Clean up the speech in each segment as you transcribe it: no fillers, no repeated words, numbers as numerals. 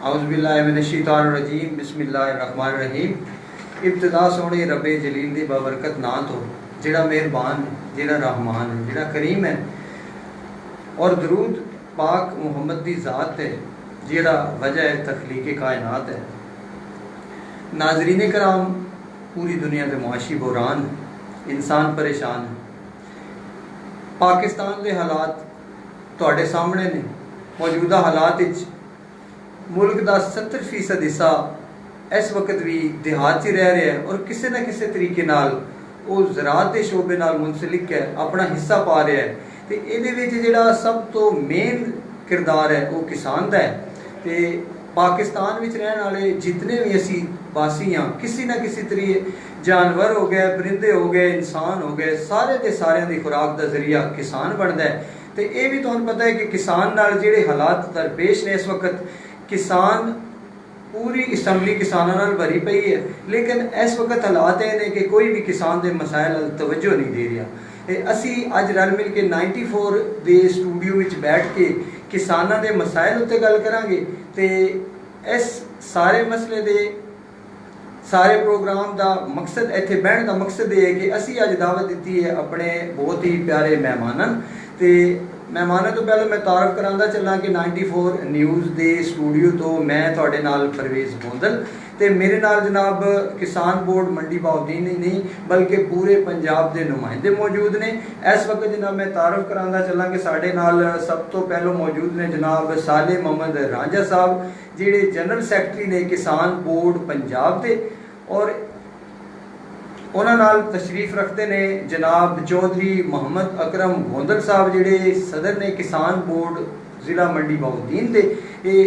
औज़ुबिल्लाहिमिनश्शैतानिर्रजीम बिस्मिल्लाहिर्रहमानिर्रहीम। इब्तिदा सोने रब्बे जलील दी बाबरकत ना तो जिहड़ा मेहरबान है, जिहड़ा रहमान है, जिहड़ा करीम है, और दरूद पाक मुहम्मद दी ज़ात है जिहड़ा वजह तख्लीक़ कायनात है। नाज़रीन कराम, पूरी दुनिया के मुआशी बुहरान, इंसान परेशान है। पाकिस्तान के हालात तुहाडे सामने ने। मौजूदा हालात मुल्क का 70% हिस्सा इस वक्त भी देहात ही रह रहा है और किसी न किसी तरीके नाल वो ज़राअत के शोबे नाल मुंसलिक है, अपना हिस्सा पा रहा है। तो ये जिहड़ा सब तो मेन किरदार है वो किसान का है। तो पाकिस्तान में रहने वाले जितने भी असी वासी हाँ, किसी न किसी तरीके जानवर हो गए, परिंदे हो गए, इंसान हो गए, सारे के सारे की खुराक का जरिया किसान बनता है। तो ये भी तुहानूं पता है कि किसान नाल जिहड़े हालात दरपेश ने इस वक्त, किसान पूरी असैम्बली किसानों नाल भरी पई है, लेकिन इस वक्त हालात ये कि कोई भी किसान के मसाइल नाल तवज्जो नहीं दे रहा। असी अज रल मिल के 94 के स्टूडियो में बैठ के किसानों के मसाइल उत्ते गल करांगे। तो इस सारे मसले दे सारे प्रोग्राम का मकसद, इत्थे बहन का मकसद ये है कि असी अज दावत दी है अपने बहुत ही प्यारे मेहमानों। तो मेहमानों तो पहले मैं तारफ करांदा चला कि 94 न्यूज़ के स्टूडियो तो मैं तुहाडे नाल परवेज़ गोंदल, तो मेरे नाल जनाब किसान बोर्ड मंडी बहाउद्दीन ही नहीं बल्कि पूरे पंजाब के नुमाइंदे मौजूद ने। इस वक्त जनाब मैं तारफ करांदा चला कि साडे नाल सब तो पहलों मौजूद ने जनाब साले मोहम्मद रांझा साहब, जिहड़े जनरल सैकटरी ने किसान बोर्ड पंजाब के, और उन्होंने नाल तशरीफ रखते ने जनाब चौधरी मोहम्मद अकरम गोंदल साहब, जिहड़े सदर ने किसान बोर्ड जिला मंडी बहाउद्दीन के, ये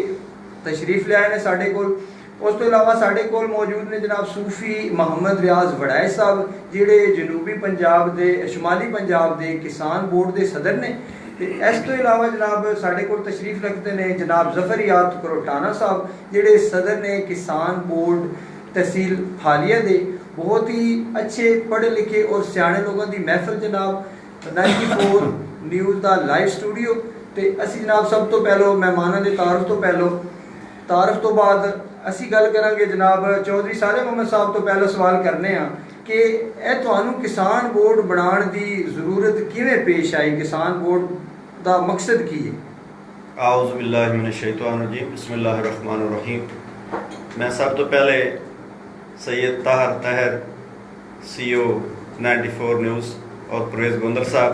तशरीफ लिया ने साडे कोल। उस तो इलावा साडे कोल मौजूद ने जनाब सूफी मोहम्मद रियाज वड़ाए साहब, जिहड़े जनूबी पंजाब के, शुमाली पंजाब के किसान बोर्ड के सदर ने। इस तो इलावा जनाब साडे कोल तशरीफ रखते ने जनाब जफरियात करोटाना साहब, जिहड़े सदर ने किसान बोर्ड तहसील फालिया दे। बहुत ही अच्छे पढ़े लिखे और सियाने लोगों की महफिल जनाब 94 न्यूज़ का लाइव स्टूडियो। तो असी जनाब सब तो पहलो मेहमानों के तारफ तो बाद असी गल करांगे जनाब चौधरी साले मोहम्मद साहब तो पहला सवाल करने कि यह तुहानूं किसान बोर्ड बनाने की जरूरत किवें पेश आई, किसान बोर्ड का मकसद की है? आऊज़ु बिल्लाहि मिनश शैतानिर रजीम बिस्मिल्लाहिर्रहमानिर्रहीम। मैं सब तो पहले सैयद ताहर CEO 94 न्यूज़ और परवेज़ गोंदल साहब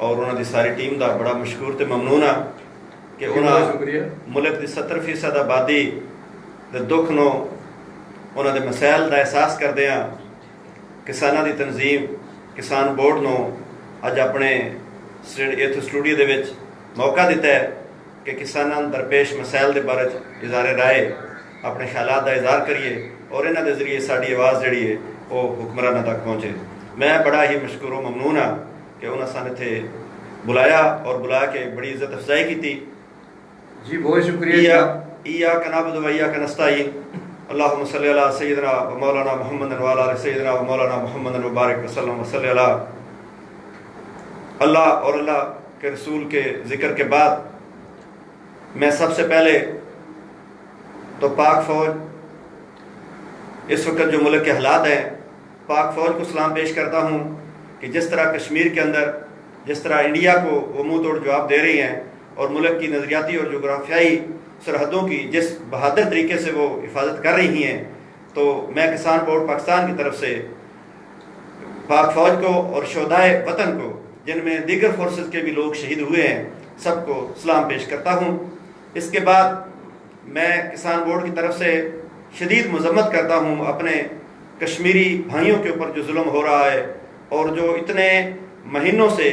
और उन्होंने सारी टीम का बड़ा मशहूर तो ममनून हाँ कि उन्होंने मुल्क की 70% आबादी के दुख नो उन्होंने मसाइल का एहसास करते हैं। किसानों की तंजीम किसान बोर्ड नो अज अपने इस स्टूडियो के मौका दिता है कि किसानों दरपेश मसाइल के बारे इज़हारे राय अपने ख्यालात का इजहार करिए और इन्हों के जरिए साड़ी आवाज़ जी है वो हुक्मरानों तक पहुँचे। मैं बड़ा ही मशकूर ममनून हाँ कि उन्होंने सन इत्थे बुलाया और बुला के बड़ी इज्जत अफजाई की। जी बहुत शुक्रिया। इय्याका नअबुदु व इय्याका नस्तईन अल्लाहुम्मा सल्लि अला सय्यिदिना व मौलाना मुहम्मदिन व अला आलि सय्यिदिना व मौलाना मुहम्मदिन व बारिक वसल्लम व सल्लि अला। अल्लाह और अल्लाह के रसूल के ज़िक्र के बाद मैं सबसे पहले तो पाक फ़ौज, इस वक्त जो मुल्क के हालात हैं, पाक फ़ौज को सलाम पेश करता हूँ कि जिस तरह कश्मीर के अंदर जिस तरह इंडिया को वो मुँह तोड़ जवाब दे रही हैं और मुल्क की नज़रियाती और जोग्राफियाई सरहदों की जिस बहादुर तरीके से वो हिफाजत कर रही हैं, तो मैं किसान बोर्ड पाकिस्तान की तरफ से पाक फ़ौज को और शोहदाए वतन को, जिनमें दीगर फोर्सेस के भी लोग शहीद हुए हैं, सबको सलाम पेश करता हूँ। इसके बाद मैं किसान बोर्ड की तरफ से शदीद मजम्मत करता हूँ अपने कश्मीरी भाइयों के ऊपर जो जुल्म हो रहा है और जो इतने महीनों से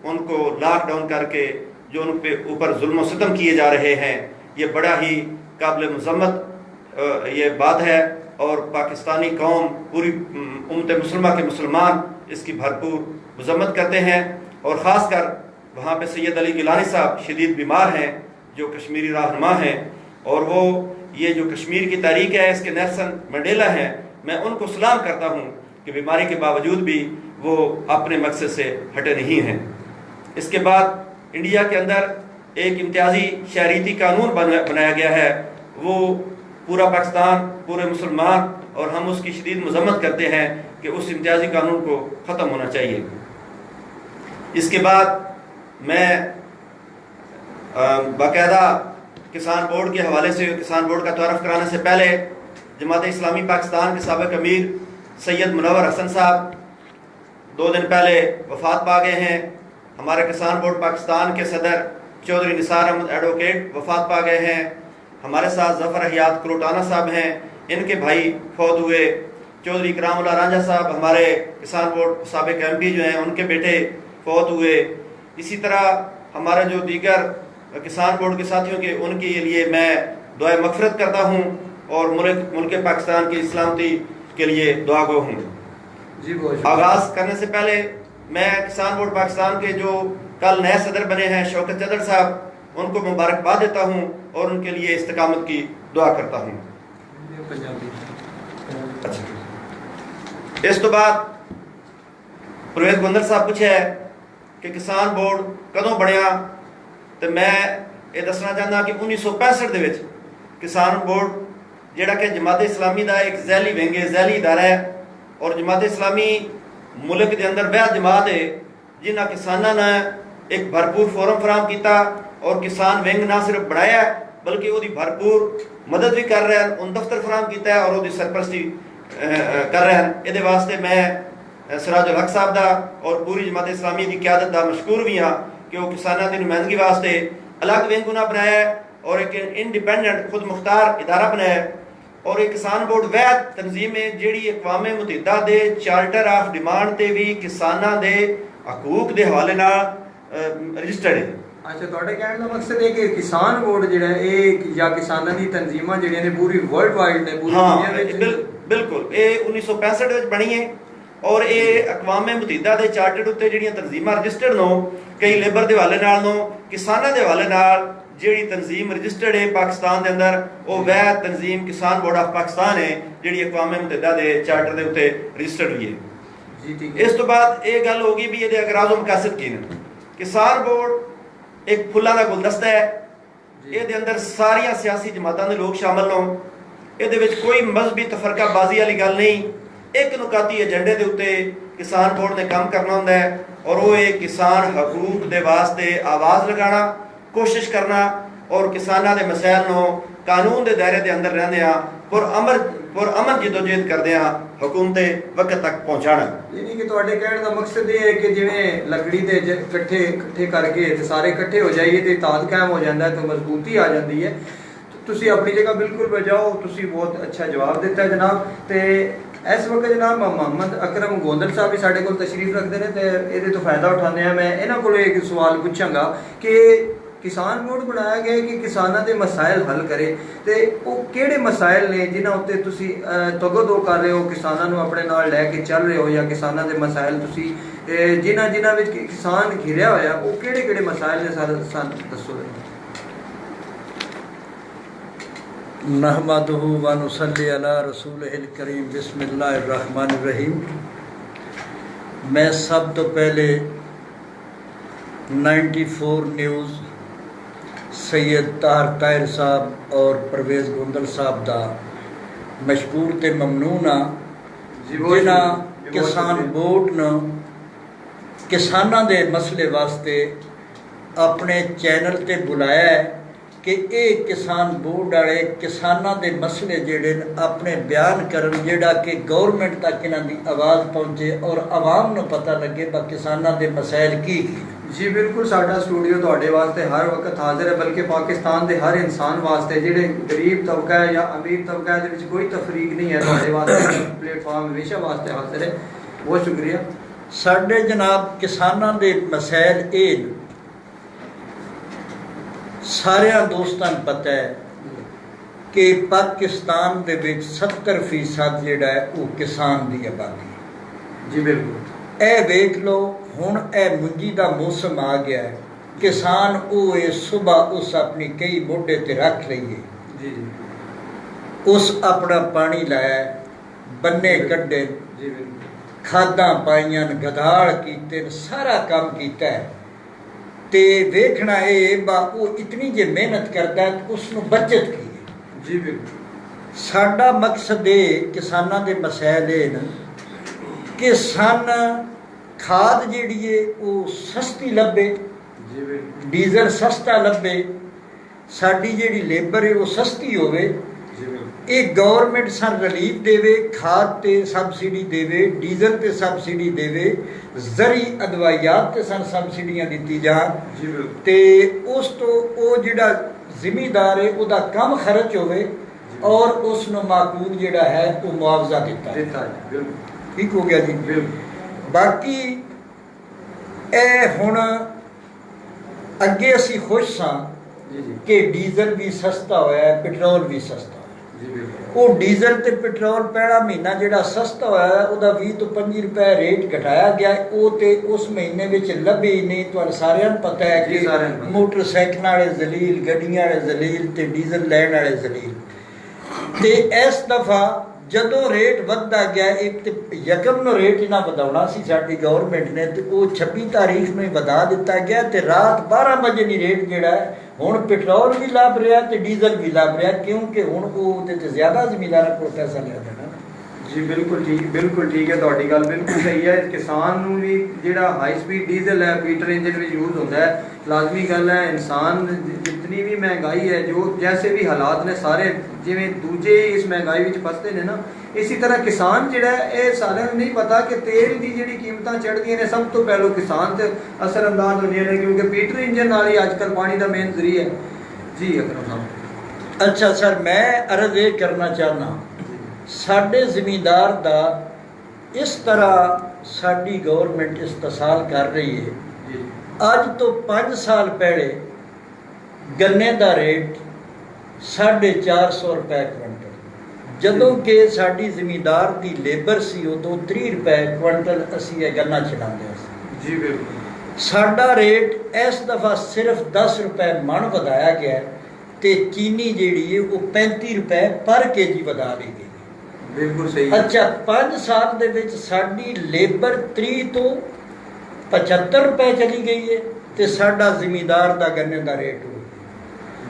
उनको लॉकडाउन करके जो उन पे ऊपर जुल्म सितम किए जा रहे हैं, ये बड़ा ही काबिल मजम्मत ये बात है। और पाकिस्तानी कौम, पूरी उम्मत मुसलमा के मुसलमान इसकी भरपूर मजम्मत करते हैं। और ख़ास कर वहाँ पे सैयद अली गिलानी साहब शदीद बीमार हैं, जो कश्मीरी रहनुमा हैं, और वो ये जो कश्मीर की तारीख है इसके नेल्सन मंडेला हैं। मैं उनको सलाम करता हूँ कि बीमारी के बावजूद भी वो अपने मकसद से हटे नहीं हैं। इसके बाद इंडिया के अंदर एक इम्तियाजी शहरीती कानून बनाया गया है वो पूरा पाकिस्तान, पूरे मुसलमान और हम उसकी शदीद मजम्मत करते हैं कि उस इम्तियाजी कानून को ख़त्म होना चाहिए। इसके बाद मैं बाकायदा किसान बोर्ड के हवाले से, किसान बोर्ड का तारफ़ कराने से पहले जमात इस्लामी पाकिस्तान के साबिक़ अमीर सैयद मुनव्वर हसन साहब 2 दिन पहले वफ़ात पा गए हैं। हमारे किसान बोर्ड पाकिस्तान के सदर चौधरी निसार अहमद एडवोकेट वफ़ात पा गए हैं। हमारे साथ ज़फ़र हयात क्रोटाना साहब हैं, इनके भाई फौत हुए। चौधरी इकरामुल्लाह रांझा साहब हमारे किसान बोर्ड साबिक़ MP जो हैं, उनके बेटे फौत हुए। इसी तरह हमारे जो दीगर किसान बोर्ड के साथियों के, उनके लिए मैं दुआ मग़फ़िरत करता हूँ और मुल्क पाकिस्तान की इस्लामती के लिए दुआ गो हूँ। जी बहुत आगाज़ करने से पहले मैं किसान बोर्ड पाकिस्तान के जो कल नए सदर बने हैं शौकत चदर साहब, उनको मुबारकबाद देता हूँ और उनके लिए इस्तिकामत की दुआ करता हूँ। अच्छा, इस तो बाद परवेज़ गोंदल साहब पूछे है कि किसान बोर्ड कदों बनया, तो मैं ये दसना चाहता कि 1965 ਦੇ ਵਿੱਚ किसान बोर्ड ਜਿਹੜਾ कि जमात इस्लामी का एक जैली विंग है, जैली इदारा है। और जमात इस्लामी मुल्क के अंदर वह जमात है जिन्हें किसानों ने एक भरपूर फोरम फराम किया और किसान विंग ना सिर्फ बनाया बल्कि वो भरपूर मदद भी कर रहे हैं, उन दफ्तर फराम किया है और वो सरपरस्ती कर रहे हैं। ये वास्ते मैं सिराजुल हक साहब का और पूरी जमात इस्लामी की क्यादत का मशकूर भी हाँ कि वो किसानों की नुमाइंदगी वास्ते अलग विंग उन्हें बनाया है और एक इंडिपेंडेंट खुद मुख्तार इदारा बनाया है। और एक किसान बोर्ड वह तंजीम है जी अक़वाम मुत्तहिदा के चार्टर ऑफ डिमांड से भी किसानों के हकूक के हवाले रजिस्टर्ड है। अच्छा, ਤੁਹਾਡੇ ਕਹਿਣ ਦਾ ਮਕਸਦ ਹੈ ਕਿ ਕਿਸਾਨ ਬੋਰਡ ਜਿਹੜਾ ਇਹ ਜਾਂ ਕਿਸਾਨਾਂ ਦੀ ਤਨਜ਼ੀਮਾਂ ਜਿਹੜੀਆਂ ਨੇ ਪੂਰੀ ਵਰਲਡ ਵਾਈਡ ਨੇ, ਪੂਰੀ ਦੁਨੀਆ ਵਿੱਚ ਬਿਲकुल ਇਹ 1965 ਵਿੱਚ ਬਣੀ ਹੈ और ये अक़वाम मुत्तहिदा के चार्टर उत्ते जिहड़ियां तंजीमां रजिस्टर्ड नो, कई लेबर के हवाले नाल नो, किसानों के हवाले नाल जिहड़ी तंजीम रजिस्टर्ड है पाकिस्तान के अंदर, वो वह तंजीम किसान बोर्ड ऑफ पाकिस्तान है जिहड़ी अक़वाम मुत्तहिदा के चार्टर के उत्ते रजिस्टर्ड हुई है। जी ठीक है। इस तो बाद ये गल होगी भी ये अगराज़ व मकासद की ने। किसान बोर्ड एक फुल्लां दा गुलदस्ता है, ये अंदर सारिया सियासी जमातों के लोग शामिल हों, ये कोई मजहबी तफरकाबाजी वाली गल नहीं। एक नुकाती एजेंडे के उत्ते किसान बोर्ड ने काम करना होंदा है और वो एक किसान हकूक के वास्ते आवाज़ लगाना, कोशिश करना और किसानों के मसैल को कानून के दायरे के अंदर रहंदे पुरअमन जिदोजहद करदे हुकूमत वक्त तक पहुँचाना। यानी कि तुहाडे कहने का मकसद ये है कि जिवें लकड़ी दे इकट्ठे करके ते सारे इकट्ठे हो जाइए तो इत्तेहाद कायम हो जाता है, तो मजबूती आ जाती है। तो तुसी अपनी जगह बिल्कुल बजाओ, तुसी बहुत अच्छा जवाब दिता है जनाब। तो इस वक्त जनाब मोहम्मद अकरम गोंदल साहब भी साढ़े को तशरीफ रखते हैं, तो ये तो फायदा उठाने हैं। मैं इन्हों को एक सवाल पूछांगा कि किसान बोर्ड बनाया गया कि किसानों के मसाइल हल करे, तो वो किहड़े मसाइल ने जिन्हों उत्ते तुसी तगोदो कर रहे हो, किसानों को अपने नाल लैके चल रहे हो, या किसानों के मसाइल तुसी जिन्हां विच किसान घिरिया होया वो किहड़े मसाइल ने सानू दसो। नहमदुहु व नुसल्ली अला रसूलिहिल करीम, बिस्मिल्लाहिर्रहमानिर्रहीम। मैं सब तो पहले 94 न्यूज़ सैयद ताहिर साहब और परवेज़ गोंदल साहब का मशकूर ते ममनून हाँ जिन्हें किसान बोर्ड ने किसानों के मसले वास्ते अपने चैनल ते बुलाया है कि ये किसान बोर्ड वाले किसानों के मसले जेड़े अपने बयान करन, जेड़ा कि गौरमेंट तक इन्हां दी आवाज़ पहुँचे और आवाम को पता लगे बा किसानों के मसाइल की। जी बिल्कुल, साडा स्टूडियो तुहाडे वास्ते हर वक्त हाजिर है, बल्कि पाकिस्तान के हर इंसान वास्ते जिहड़े गरीब तबका है या अमीर तबका है, दे विच कोई तफरीक नहीं है। तुहाडे वास्ते प्लेटफॉर्म हमेशा वास्ते हाजिर है, बहुत शुक्रिया। साडे जनाब किसानों के मसाइल ये सारिया दोस्तों पता है कि पाकिस्तान दे विच 70% जिहड़ा है वो किसान की आबादी है। जी बिल्कुल, ए वेख लो हुण ए मुंजी का मौसम आ गया है, किसान वो सुबह उस अपनी कई मोढे ते रख लईए, जी जी, उस अपना पानी लाया, बन्ने कड्डे, जी बिल्कुल, खादा पाइयां, गधाड़ कीते, सारा काम किया है। ते वेखना ये बा वो इतनी जे मेहनत करता है तो उसनों बचत की है। ਜੀ ਬਿਲਕੁਲ ਸਾਡਾ ਮਕਸਦ ਇਹ ਕਿਸਾਨਾਂ ਦੇ ਮਸائل ਇਹ ਨੇ ਕਿ ਖਾਦ ਜਿਹੜੀ ਹੈ ਉਹ ਸਸਤੀ ਲੱਭੇ, ਜੀ ਬਿਲਕੁਲ ਡੀਜ਼ਲ ਸਸਤਾ ਲੱਭੇ, ਸਾਡੀ ਜਿਹੜੀ ਲੇਬਰ ਹੈ ਉਹ ਸਸਤੀ ਹੋਵੇ। ਜੀ ਬਿਲਕੁਲ ਇਹ ਗਵਰਨਮੈਂਟ ਸਾਨੂੰ ਰਿਲੀਫ ਦੇਵੇ, ਖਾਦ ਤੇ ਸਬਸਿਡੀ ਦੇਵੇ, ਡੀਜ਼ਲ ਤੇ ਸਬਸਿਡੀ ਦੇਵੇ, ਜ਼ਰੀ ਅਦਵਾਈਆਤ ਤੇ ਸਾਨੂੰ ਸਬਸਿਡੀਆਂ ਦਿੱਤੀ ਜਾਣ ਜੀ ਬਿਲਕੁਲ ਤੇ ਉਸ ਤੋਂ ਉਹ ਜਿਹੜਾ ਜ਼ਿਮੀਂਦਾਰ ਹੈ ਉਹਦਾ ਕਮ ਖਰਚ ਹੋਵੇ ਔਰ ਉਸ ਨੂੰ ਮਾਕੂਲ ਜਿਹੜਾ ਹੈ ਉਹ ਮੁਆਵਜ਼ਾ ਦਿੱਤਾ ਜਾਵੇ। ਦਿੱਤਾ ਜੀ ਬਿਲਕੁਲ ਠੀਕ ਹੋ ਗਿਆ ਜੀ। ਬਿਲਕੁਲ ਬਾਕੀ ਇਹ ਹੁਣ ਅੱਗੇ ਅਸੀਂ ਖੁਸ਼ ਸਾਂ ਜੀ ਜੀ ਕਿ ਡੀਜ਼ਲ ਵੀ ਸਸਤਾ ਹੋਇਆ, ਪੈਟਰੋਲ ਵੀ ਸਸਤਾ ਹੋਇਆ। ਜੀ ਬਿਲਕੁਲ ਉਹ ਡੀਜ਼ਲ ਤੇ ਪੈਟਰੋਲ ਪਹਿਲਾ ਮਹੀਨਾ ਜਿਹੜਾ ਸਸਤਾ ਹੋਇਆ ਉਹਦਾ 20 ਤੋਂ 25 ਰੁਪਏ ਰੇਟ ਘਟਾਇਆ ਗਿਆ। ਉਹ ਤੇ ਉਸ ਮਹੀਨੇ ਵਿੱਚ ਲੱਭੇ ਹੀ ਨਹੀਂ। ਤੁਹਾਨੂੰ ਸਾਰਿਆਂ ਨੂੰ ਪਤਾ ਹੈ ਜੀ, ਕਿ ਸਾਰਿਆਂ ਨੂੰ ਪਤਾ। ਮੋਟਰਸਾਈਕਲਾਂ ਵਾਲੇ ਜ਼ਲੀਲ, ਗੱਡੀਆਂ ਵਾਲੇ ਜ਼ਲੀਲ ਤੇ ਡੀਜ਼ਲ ਲੈਣ ਵਾਲੇ ਜ਼ਲੀਲ। ਤੇ ਇਸ ਦਫਾ ਜਦੋਂ ਰੇਟ ਵੱਧਦਾ ਗਿਆ, ਇੱਕ ਤੇ ਯਕਮ ਨੂੰ ਰੇਟ ਇਹਨਾਂ ਵਧਾਉਣਾ ਸੀ ਸਾਡੀ ਗਵਰਨਮੈਂਟ ਨੇ, ਤੇ ਉਹ 26 ਤਾਰੀਖ ਨੂੰ ਹੀ ਵਧਾ ਦਿੱਤਾ ਗਿਆ ਤੇ ਰਾਤ 12 ਵਜੇ ਨਹੀਂ ਰੇਟ ਜਿਹੜਾ ਹੈ ਹੁਣ ਪੈਟਰੋਲ ਵੀ ਲੱਭ ਰਿਹਾ ਤੇ ਡੀਜ਼ਲ ਵੀ ਲੱਭ ਰਿਹਾ, ਕਿਉਂਕਿ ਹੁਣ ਉਹ ਉਹਦੇ ਤੇ ਜ਼ਿਆਦਾ ਜ਼ਮੀਨਦਾਰਾਂ ਕੋਲ ਪੈਸਾ ਲਿਆ ਜਾਣਾ। ਜੀ ਬਿਲਕੁਲ ਠੀਕ ਹੈ, ਤੁਹਾਡੀ ਗੱਲ ਬਿਲਕੁਲ ਸਹੀ ਹੈ। ਕਿਸਾਨ ਨੂੰ ਵੀ ਜਿਹੜਾ ਹਾਈ ਸਪੀਡ ਡੀਜ਼ਲ ਹੈ ਪੀਟਰ ਇੰਜਨ ਵਿੱਚ ਯੂਜ਼ ਹੁੰਦਾ ਹੈ, ਲਾਜ਼ਮੀ ਗੱਲ ਹੈ। ਇਨਸਾਨ ਜਿਤਨੀ ਵੀ ਮਹਿੰਗਾਈ ਹੈ, ਜੋ ਜੈਸੇ ਵੀ ਹਾਲਾਤ ਨੇ ਸਾਰੇ ਜਿਵੇਂ ਦੂਜੇ ਇਸ ਮਹਿੰਗਾਈ ਵਿੱਚ ਫਸਦੇ ਨੇ ਨਾ, ਇਸੇ ਤਰ੍ਹਾਂ ਕਿਸਾਨ ਜਿਹੜਾ ਇਹ ਸਾਰਿਆਂ ਨੂੰ ਨਹੀਂ ਪਤਾ ਕਿ ਤੇਲ ਦੀ ਜਿਹੜੀ ਕੀਮਤਾਂ ਚੜ੍ਹਦੀਆਂ ਨੇ ਸਭ ਤੋਂ ਪਹਿਲਾਂ ਕਿਸਾਨ ਤੇ ਅਸਰ ਅੰਦਾਜ਼ ਹੁੰਦੀਆਂ ਨੇ, ਕਿਉਂਕਿ ਪੀਟਰ ਇੰਜਨ ਨਾਲ ਹੀ ਅੱਜ ਕੱਲ੍ਹ ਪਾਣੀ ਦਾ ਮੇਨ ਜ਼ਰੀਆ ਹੈ। ਜੀ ਅਕਰਮ ਸਾਹਿਬ। ਅੱਛਾ ਸਰ, ਮੈਂ ਅਰਜ਼ ਇਹ ਕਰਨਾ ਚਾਹੁੰਦਾ, ਸਾਡੇ ਜ਼ਿਮੀਂਦਾਰ ਦਾ ਇਸ ਤਰ੍ਹਾਂ ਸਾਡੀ ਗਵਰਨਮੈਂਟ ਇਸਤਸਾਲ ਕਰ ਰਹੀ ਹੈ। ਜੀ ਅੱਜ ਤੋਂ 5 ਸਾਲ ਪਹਿਲੇ ਗੰਨੇ ਦਾ ਰੇਟ 450 ਰੁਪਏ ਕੁਇੰਟਲ, ਜਦੋਂ ਕਿ ਸਾਡੀ ਜ਼ਿਮੀਂਦਾਰ ਦੀ ਲੇਬਰ ਸੀ ਉਦੋਂ 30 ਰੁਪਏ ਕੁਇੰਟਲ ਅਸੀਂ ਇਹ ਗੰਨਾ ਛਡਾਉਂਦੇ ਸੀ। ਜੀ ਬਿਲਕੁਲ ਸਾਡਾ ਰੇਟ ਇਸ ਦਫਾ ਸਿਰਫ 10 ਰੁਪਏ ਮਣ ਵਧਾਇਆ ਗਿਆ ਤੇ ਚੀਨੀ ਜਿਹੜੀ ਹੈ ਉਹ 35 ਰੁਪਏ ਪਰ ਕੇਜੀ ਵਧਾ ਲਈ ਗਈ। ਬਿਲਕੁਲ ਸਹੀ ਹੈ। ਅੱਛਾ, 5 ਸਾਲ ਦੇ ਵਿੱਚ ਸਾਡੀ ਲੇਬਰ 30 ਤੋਂ 75 ਰੁਪਏ ਚਲੀ ਗਈ ਹੈ ਤੇ ਸਾਡਾ ਜ਼ਿਮੀਂਦਾਰ ਦਾ ਗੰਨੇ ਦਾ ਰੇਟ ਹੋ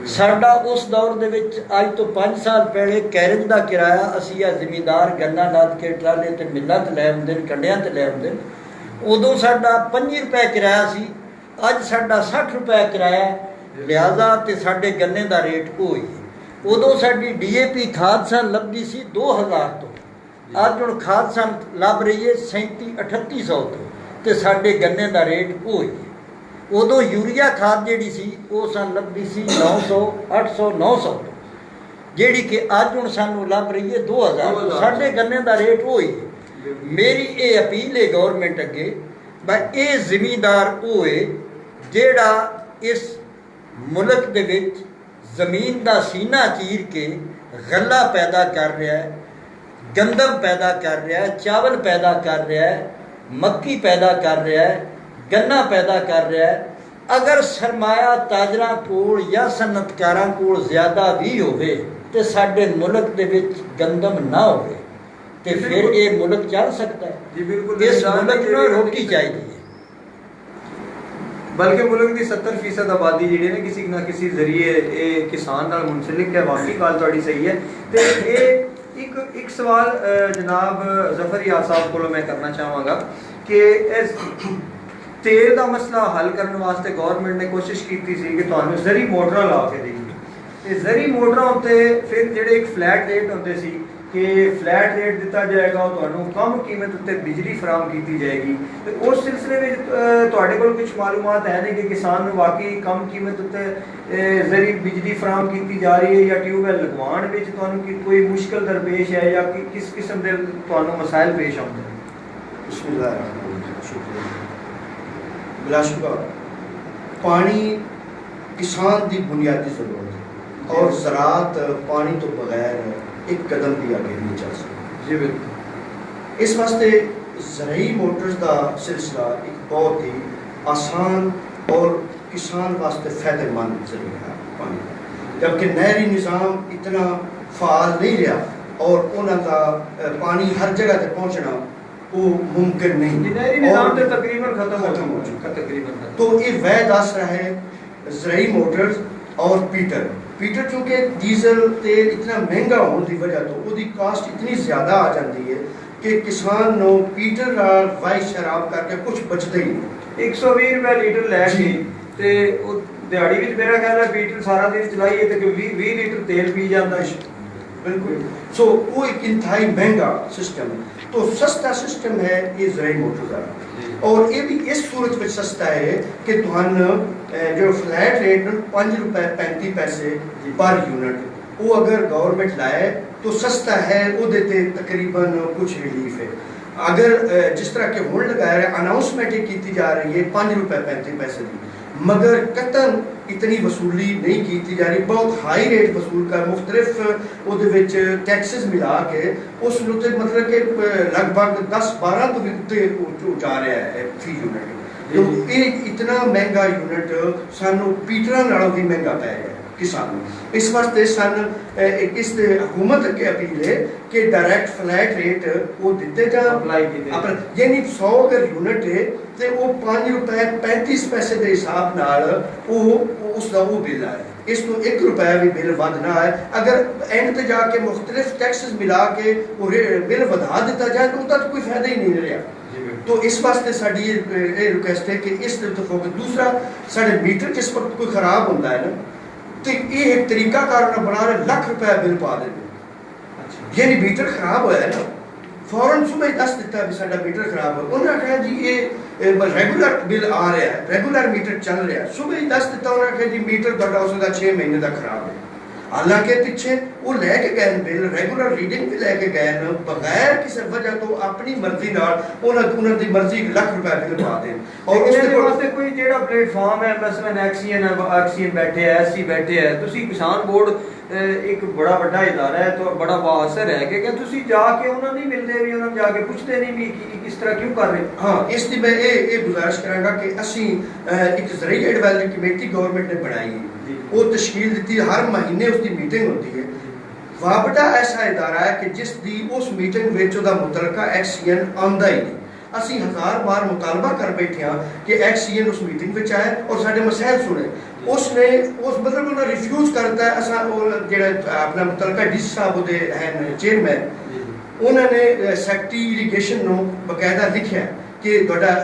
ਸਾਡਾ ਉਸ ਦੌਰ ਦੇ ਵਿੱਚ ਅੱਜ ਤੋਂ 5 ਸਾਲ ਪਹਿਲੇ ਕੈਰੇਜ ਦਾ ਕਿਰਾਇਆ ਅਸੀਂ ਆ ਜ਼ਿਮੀਂਦਾਰ ਗੰਨਾ ਲੱਦ ਕੇ ਟਰਾਲੇ ਤੇ ਮਿੱਲਾਂ ਤੇ ਲੈ ਆਉਂਦੇ ਨੇ, ਕੰਡਿਆਂ ਤੇ ਲੈ ਆਉਂਦੇ ਨੇ, ਉਦੋਂ ਸਾਡਾ 25 ਰੁਪਏ ਕਿਰਾਇਆ ਸੀ, ਅੱਜ ਸਾਡਾ 60 ਰੁਪਏ ਕਿਰਾਇਆ। ਲਿਹਾਜ਼ਾ ਤੇ ਸਾਡੇ ਗੰਨੇ ਦਾ ਰੇਟ ਉਹ ਹੀ। ਉਦੋਂ ਸਾਡੀ DAP ਖਾਦ ਸਾਨ ਲੱਭਦੀ ਸੀ 2000 ਤੋਂ, ਅੱਜ ਹੁਣ ਖਾਦ ਸਾਨ ਲੱਭ ਰਹੀ ਹੈ 3700-3800 ਤੋਂ ਤੇ ਸਾਡੇ ਗੰਨੇ ਦਾ ਰੇਟ ਉਹ ਹੀ। ਉਦੋਂ ਯੂਰੀਆ ਖਾਦ ਜਿਹੜੀ ਸੀ ਉਹ ਸਾਨੂੰ ਲੱਭਦੀ ਸੀ 900, 800, 900 ਤੋਂ, ਜਿਹੜੀ ਕਿ ਅੱਜ ਹੁਣ ਸਾਨੂੰ ਲੱਭ ਰਹੀ ਹੈ 2000। ਸਾਡੇ ਗੰਨੇ ਦਾ ਰੇਟ ਉਹ ਹੀ। ਮੇਰੀ ਇਹ ਅਪੀਲ ਹੈ ਗਵਰਨਮੈਂਟ ਅੱਗੇ, ਬਈ ਇਹ ਜ਼ਿਮੀਂਦਾਰ ਉਹ ਹੈ ਜਿਹੜਾ ਇਸ ਮੁਲਕ ਦੇ ਵਿੱਚ ਜ਼ਮੀਨ ਦਾ ਸੀਨਾ ਚੀਰ ਕੇ ਗੱਲਾ ਪੈਦਾ ਕਰ ਰਿਹਾ ਹੈ, ਗੰਦਮ ਪੈਦਾ ਕਰ ਰਿਹਾ ਹੈ, ਚਾਵਲ ਪੈਦਾ ਕਰ ਰਿਹਾ ਹੈ, ਮੱਕੀ ਪੈਦਾ ਕਰ ਰਿਹਾ ਹੈ, ਗੰਨਾ ਪੈਦਾ ਕਰ ਰਿਹਾ ਹੈ। ਅਗਰ ਸਰਮਾਇਆ ਤਾਜਰਾਂ ਕੋਲ ਜਾਂ ਸਨਅਤਕਾਰਾਂ ਕੋਲ ਜ਼ਿਆਦਾ ਵੀ ਹੋਵੇ ਤੇ ਸਾਡੇ ਮੁਲਕ ਦੇ ਵਿੱਚ ਗੰਦਮ ਨਾ ਹੋਵੇ ਤੇ ਫਿਰ ਇਹ ਮੁਲਕ ਚੱਲ ਸਕਦਾ ਹੈ। ਜੀ ਬਿਲਕੁਲ। ਇਸ ਮੁਲਕ ਨੂੰ ਰੋਟੀ ਚਾਹੀਦੀ ਹੈ। ਬਲਕਿ ਮੁਲਕ ਦੀ 70% ਆਬਾਦੀ ਜਿਹੜੀ ਹੈ ਕਿਸੇ ਨਾ ਕਿਸੇ ਜ਼ਰੀਏ ਇਹ ਕਿਸਾਨ ਨਾਲ ਮੁਨਸਲਿਕ ਹੈ। ਵਾਕਈ ਗੱਲ ਤੁਹਾਡੀ ਸਹੀ ਹੈ। ਤੇ ਇਹ ਇੱਕ ਸਵਾਲ ਜਨਾਬ ਜ਼ਫਰ ਯਾਰ ਸਾਹਿਬ ਕੋਲੋਂ ਮੈਂ ਕਰਨਾ ਚਾਹਾਂਗਾ ਕਿ ਇਸ ਤੇਲ ਦਾ ਮਸਲਾ ਹੱਲ ਕਰਨ ਵਾਸਤੇ ਗਵਰਨਮੈਂਟ ਨੇ ਕੋਸ਼ਿਸ਼ ਕੀਤੀ ਸੀ ਕਿ ਤੁਹਾਨੂੰ ਜ਼ਰੀ ਮੋਟਰਾਂ ਲਾ ਕੇ ਦੇਗੀ, ਤੇ ਜ਼ਰੀ ਮੋਟਰਾਂ ਉੱਤੇ ਫਿਰ ਜਿਹੜੇ ਇੱਕ ਫਲੈਟ ਰੇਟ ਹੁੰਦੇ ਸੀ ਕਿ ਫਲੈਟ ਰੇਟ ਦਿੱਤਾ ਜਾਏਗਾ, ਉਹ ਤੁਹਾਨੂੰ ਕਮ ਕੀਮਤ ਉੱਤੇ ਬਿਜਲੀ ਫਰਾਹਮ ਕੀਤੀ ਜਾਏਗੀ। ਤੇ ਉਸ ਸਿਲਸਿਲੇ ਵਿੱਚ ਤੁਹਾਡੇ ਕੋਲ ਕੁਝ ਮਾਲੂਮਾਤ ਹੈ ਨੇ ਕਿ ਕਿਸਾਨ ਨੂੰ ਵਾਕਈ ਕਮ ਕੀਮਤ ਉੱਤੇ ਜ਼ਰੀ ਬਿਜਲੀ ਫਰਾਹਮ ਕੀਤੀ ਜਾ ਰਹੀ ਹੈ ਜਾਂ ਟਿਊਬਵੈਲ ਲਗਵਾਉਣ ਵਿੱਚ ਤੁਹਾਨੂੰ ਕੋਈ ਮੁਸ਼ਕਲ ਦਰਪੇਸ਼ ਹੈ ਜਾਂ ਕਿਸ ਕਿਸਮ ਦੇ ਤੁਹਾਨੂੰ ਮਸਾਇਲ ਪੇਸ਼ ਆਉਂਦੇ ਨੇ? बिलाशुबा पानी किसान की बुनियादी जरूरत है और ज़राअत पानी तो बगैर एक कदम भी आगे नहीं चल सकती। जी बिल्कुल। इस वास्ते ज़रूरी मोटर्स का सिलसिला एक बहुत ही आसान और किसान वास्ते फ़ायदेमंद जरिया है पानी का, जबकि नहरी निज़ाम इतना फ़ाल नहीं रहा और उनका पानी हर जगह तक पहुँचना वो मुमकिन नहीं। नहरी निज़ाम तो तकरीबन खत्म हो चुका। तो ये वह दस रहे ज़रूरी मोटर्स और पीटर ਪੀਟਰ ਚूंकि ਡੀਜ਼ਲ ਤੇਲ ਇਤਨਾ ਮਹਿੰਗਾ ਹੋਣ ਦੀ ਵਜ੍ਹਾ ਤੋਂ ਉਹਦੀ ਕਾਸਟ ਇਤਨੀ ਜ਼ਿਆਦਾ ਆ ਜਾਂਦੀ ਹੈ ਕਿ ਕਿਸਾਨ ਨੂੰ ਪੀਟਰ ਨਾਲ ਵਾਈ ਸ਼ਰਾਬ ਕਰਕੇ ਕੁਝ ਬਚਦਾ ਹੀ ਨਹੀਂ। 120 ਰੁਪਏ ਲੀਟਰ ਲੈ ਕੇ ਜੀ। ਤੇ ਉਹ ਦਿਹਾੜੀ ਵਿੱਚ ਮੇਰਾ ਖਿਆਲ ਹੈ ਪੀਟਰ ਸਾਰਾ ਦਿਨ ਚਲਾਈਏ ਤੇ 20 ਲੀਟਰ ਤੇਲ ਪੀ ਜਾਂਦਾ ਹੈ। बिल्कुल। सो वो एक इंतहाई महंगा सिस्टम है, तो सस्ता सिस्टम है ये ज़राई मोटर का, और ये भी इस सूरत में सस्ता है कि तुहान जो फ्लैट रेट 5 रुपए 35 पैसे पर यूनिट वो अगर गवर्नमेंट लाए तो सस्ता है, वो देते तकरीबन कुछ रिलीफ है। अगर जिस तरह के हुण लगाया है अनाउंसमेंट की जा रही है 5 रुपए 35 पैसे की, मगर कतन इतनी वसूली नहीं की जा रही, बहुत हाई रेट वसूल कर मुख्तलिफ वो टैक्सेस मिला के उस मतलब कि लगभग 10-12 तो भी उत्ते जा रहा है फी यूनिट। तो ये इतना महंगा यूनिट सानू पीटरां नालों भी महंगा पै गया किसान। इस वास्ते सन इस हुकूमत अगे अपील है कि डायरेक्ट फ्लैट रेट वो दिते जा यानी 100 अगर यूनिट है तो वो 5 रुपए 35 पैसे के हिसाब नाल वो उसका वो बिल आए, इस तो 1 रुपया भी बिल वध ना आए। अगर एंड ते जाके मुख्तलिफ टैक्सेस मिला के वो बिल वधा दिता जाए तो उसका कोई फायदा ही नहीं रहा। तो इस वास्ते साड़ी ये रिक्वेस्ट है कि इस फोकस। दूसरा साढ़े मीटर जिस वक्त कोई खराब होता है ना तो ये एक तरीका कारण बना रहे लाख रुपया बिल पा देंगे। यानी मीटर खराब होया है ना, फौरन सुबह ही दस दिता भी साडा मीटर खराब हो, उन्होंने कहा जी ये रेगुलर बिल आ रहा है, रेगुलर मीटर चल रहा है। सुबह ही दस दिता, उन्होंने कहा जी मीटर तुहाडा उसका 6 महीने का खराब है। हालांकि पिछे वो लैके गए बिल रेगुलर रीडिंग भी लैके गए बगैर किसी वजह तो अपनी मर्जी नाल उन्होंने दी मर्जी लाख रुपया बिल पा दें। और उसके वास्ते कोई जेड़ा प्लेटफार्म है मसलन एक्सीएन बैठे है, एससी बैठे है, तुसी किसान बोर्ड एक बड़ा बड़ा इदारा है तो बड़ा बाअसर है कि क्या तुसी जाके उन्होंने नहीं मिलते भी, उन्होंने जाके पूछते नहीं भी कि किस तरह क्यों कर रहे। हाँ, इसलिए मैं ये गुजारिश करांगा कि असी एक ज़राई एडवाइजरी कमेटी गवर्नमेंट ने बनाई है, वो तश्कील दी, हर महीने उसकी मीटिंग होती है। वाबडा ऐसा इदारा है कि जिस दी उस मीटिंग विच उहदा मुतलका एक्सीएन आंदा ही नहीं। असी 1000 बार मुतालबा कर बैठे हाँ कि एक्सीएन उस मीटिंग में आए और साढ़े मसैल सुने। उसने उस मतलब उन्हें रिफ्यूज करता है। असा जो अपना मुतलका डी साहब हैं चेयरमैन, उन्होंने सैकटरी इरीगेशन को बकायदा लिखा कि तुहाडा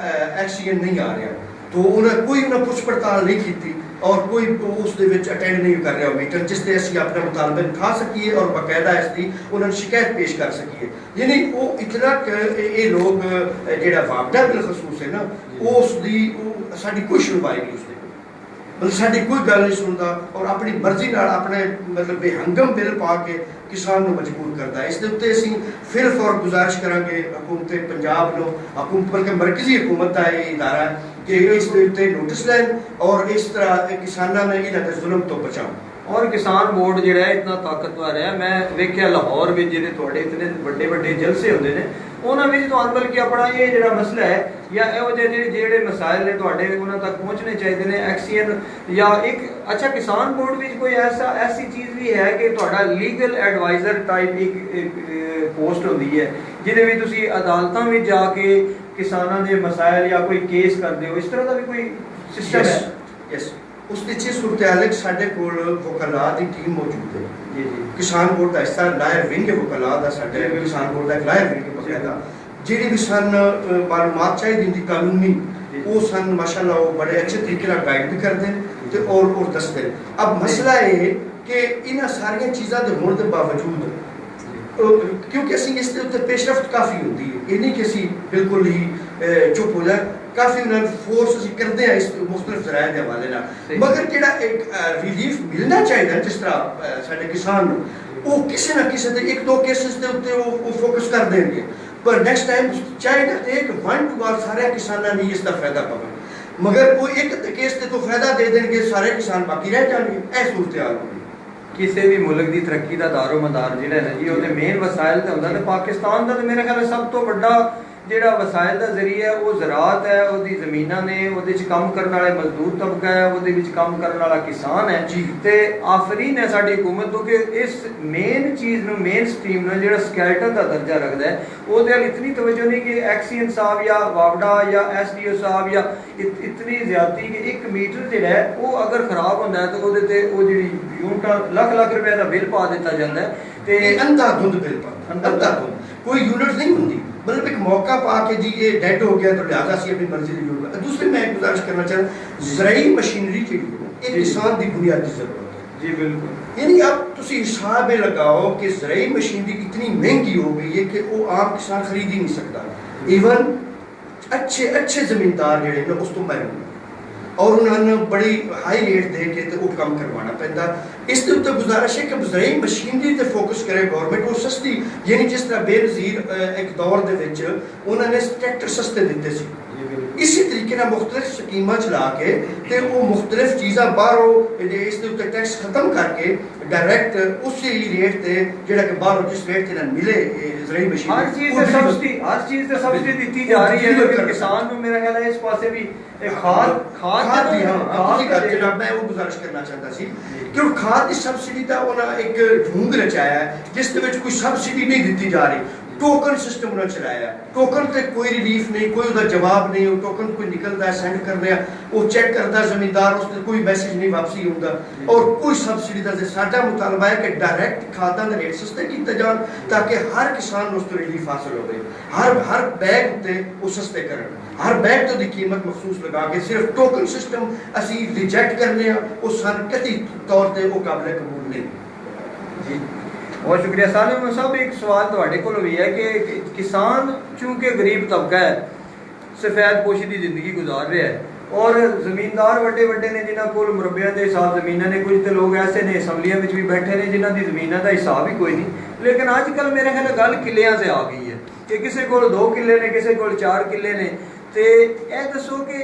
एक्सीएन नहीं आ रहा, तो उन्हें कोई उन्हें पुछ पड़ताल नहीं की और कोई उस अटेंड नहीं कर रहा मीटिंग, जिससे असी अपना मुतालबे उठा सकीए और बाकायदा इसकी उन्होंने शिकायत पेश कर सकीए। यानी वो इतना ये लोग जो वापडा बिलखसूस है ना, वो उसकी साड़ी कोई सुनवाई नहीं, उसने मतलब साड़ी कोई गल नहीं सुनता और अपनी मर्जी नाल अपने मतलब बेहंगम बिल पा के किसान को मजबूर करता है। इस उत्ते असीं फिर फौर गुजारिश करांगे हुकूमत पंजाब नो, हुकूमत बल्कि मरकजी हुकूमत का ये इदारा कि इस उत्ते नोटिस लैन और इस तरह किसानों ने इन्हां दे जुल्म तो बचाओ। और किसान बोर्ड जिहड़ा है इतना ताकतवर है, मैं वेख्या लाहौर में जिहड़े तुहाडे इतने बड़े बड़े जलसे होंदे ने उन्हां विच तुहानूं बल्कि अपना ये जिहड़ा मसला है या इहो ਜਿਹੇ ਜਿਹੜੇ मसाइल ने तुहाडे उन्हां तक पहुंचने चाहिए ने एक्सीएन या एक अच्छा किसान बोर्ड विच कोई ऐसी चीज़ भी है कि तुहाडा लीगल एडवाइजर टाइप एक पोस्ट होंदी है जिहदे विच तुसीं अदालतां विच जाके किसानां दे मसाइल या कोई केस करदे हो, इस तरह का भी कोई सिस्टम है? यस, उस पिछे सूरत साढ़े कोल वकला की टीम मौजूद है। जी जी, किसान बोर्ड का हिस्सा लायर विंग है वकला का, साढ़े किसान बोर्ड का एक लायर विंग बकायदा जी भी सन मालूमात चाहिए दी कानूनी वो सन माशाल्लाह वो बड़े अच्छे तरीके गाइड भी करते हैं और दसते हैं। अब मसला ये कि इन सारिया चीज़ों के होने के बावजूद क्योंकि असी इस पेशरफ्त काफ़ी होती है, ये नहीं कि असी बिल्कुल ही चुप हो जाए, काफ़ी उन्होंने फोर्स असी करते हैं इस मुख्तलिफ जराए के हवाले ना, मगर जो एक रिलीफ मिलना चाहिए जिस तरह साढ़े किसान वो किसी ना किसी एक दो केसेस के उत्ते वो फोकस कर देंगे, पर नेक्स्ट टाइम चाहेगा तो एक 1-2 सारे किसानों ने इसका फायदा पावे, मगर वो एक केस से तो फायदा दे देंगे सारे किसान बाकी रह जाएंगे। ऐ सूरत हाल होगी। किसी भी मुल्क की तरक्की का दारो मदार जिहड़ा है ना जी, वो मेन वसाइल तो होंदा ने पाकिस्तान का तो मेरे ख्याल सब तो बड़ा ਜਿਹੜਾ ਵਸਾਇਲ ਦਾ ਜ਼ਰੀਆ ਹੈ ਉਹ ਜ਼ਰਾਅਤ ਹੈ, ਉਹਦੀ ਜ਼ਮੀਨਾਂ ਨੇ, ਉਹਦੇ 'ਚ ਕੰਮ ਕਰਨ ਵਾਲੇ ਮਜ਼ਦੂਰ ਤਬਕਾ ਹੈ, ਉਹਦੇ ਵਿੱਚ ਕੰਮ ਕਰਨ ਵਾਲਾ ਕਿਸਾਨ ਹੈ ਜੀ। ਤੇ ਆਫਰੀਨ ਹੈ ਸਾਡੀ ਹੁਕੂਮਤ ਤੋਂ ਕਿ ਇਸ ਮੇਨ ਚੀਜ਼ ਨੂੰ, ਮੇਨ ਸਟ੍ਰੀਮ ਨੂੰ ਜਿਹੜਾ ਸਕੈਲਟਨ ਦਾ ਦਰਜਾ ਰੱਖਦਾ ਹੈ, ਉਹਦੇ ਵੱਲ ਇਤਨੀ ਤਵੱਜੋ ਨਹੀਂ ਕਿ ਐਕਸੀਅਨ ਸਾਹਿਬ ਜਾਂ ਵਾਵਡਾ ਜਾਂ ਐਸਡੀਓ ਸਾਹਿਬ ਜਾਂ ਇਤਨੀ ਜ਼ਿਆਦਤੀ ਕਿ 1 ਮੀਟਰ ਜਿਹੜਾ ਹੈ ਉਹ ਅਗਰ ਖਰਾਬ ਹੁੰਦਾ ਹੈ ਤਾਂ ਉਹਦੇ ਤੇ ਉਹ ਜਿਹੜੀ ਯੂਨਿਟਾਂ ਲੱਖ ਰੁਪਏ ਦਾ ਬਿੱਲ ਪਾ ਦਿੱਤਾ ਜਾਂਦਾ ਹੈ। ਤੇ ਇਹ ਅੰਧਾਧੁੰਦ ਬਿੱਲ ਪਾ, ਅੰਧਾਧੁੰਦ ਕੋਈ ਯੂਨਿਟ ਨਹੀਂ ਹੁੰਦੀ, मतलब एक मौका पा के जी ये डेड हो गया तो लिहाजा से अपनी मर्जी की यूज। दूसरी मैं एक गुजारिश करना चाहता, ज़राई मशीनरी जी एक किसान की बुनियादी जरूरत है जी बिल्कुल, यानी अब तुम हिसाब में लगाओ कि ज़राई मशीनरी इतनी महंगी हो गई है कि वो आम किसान खरीद ही नहीं सकता, इवन अच्छे जमींदार ਜਿਹੜੇ ਨੇ ਉਸ ਤੋਂ ਮਹਿਰੂਮ और उन्होंने बड़ी हाई रेट दे के तो वो काम करवाना पैंदा। इस दे उत्ते गुजारिश है कि ज़राई मशीनरी ते फोकस करे गवर्नमेंट, वो सस्ती यानी जिस तरह बेनज़ीर एक दौर दे विच उन्होंने ट्रैक्टर सस्ते दिते सी, इसी तरीके ना मुख्तलिफ स्कीमां चला के ते वो मुख्तलिफ चीज़ां बाहरों इस दे उत्ते टैक्स खत्म करके डायरेक्ट उसी रेट ते जेड़ा कि बाहरों जिस रेट ते मिले ज़राई मशीनरी हर चीज़ ते सब्सिडी दी जा रही है, लेकिन किसान को मेरा ख्याल है इस पासे भी खाद दी हाँ मैं वो गुजारिश करना चाहता सी कि खाद की सब्सिडी का उन्हें एक ढूंढ रचाया है जिस कोई सब्सिडी नहीं दी जा रही, टोकन सिस्टम उन्होंने चलाया, टोकन ते कोई रिलीफ नहीं, कोई उसका जवाब नहीं, वो टोकन कोई निकलता है सेंड कर रहा, वो चेक करता जमींदार, उससे कोई मैसेज नहीं वापसी होता और कोई सब्सिडी का साडा मुतालबा है कि डायरेक्ट खादा के रेट सस्ते किए जान ताकि हर किसान को रिलीफ हासिल हो, हर बैग उत्ते वो सस्ते करन, हर बैग तो दी कीमत मखसूस लगा के सिर्फ टोकन सिस्टम असी रिजेक्ट करने वो सन कति तौर पर वो काबिल कबूल नहीं जी। बहुत शुक्रिया सालिम साहब, एक सवाल ਤੁਹਾਡੇ ਕੋਲ भी है कि किसान चूँकि गरीब तबका है, सफेद पोशी की जिंदगी गुजार रहा है और जमींदार वड्डे वड्डे ने जिन्हों को मुरब्बियां के हिसाब जमीना ने, कुछ तो लोग ऐसे ने असैम्बलियां में भी बैठे ने जिन्हों की जमीनों का हिसाब ही कोई नहीं, लेकिन अजकल मेरे ख्याल गल किलियां से आ गई है कि किसी को 2 किले ने, किसी को 4 किले ने, तो यह दसो कि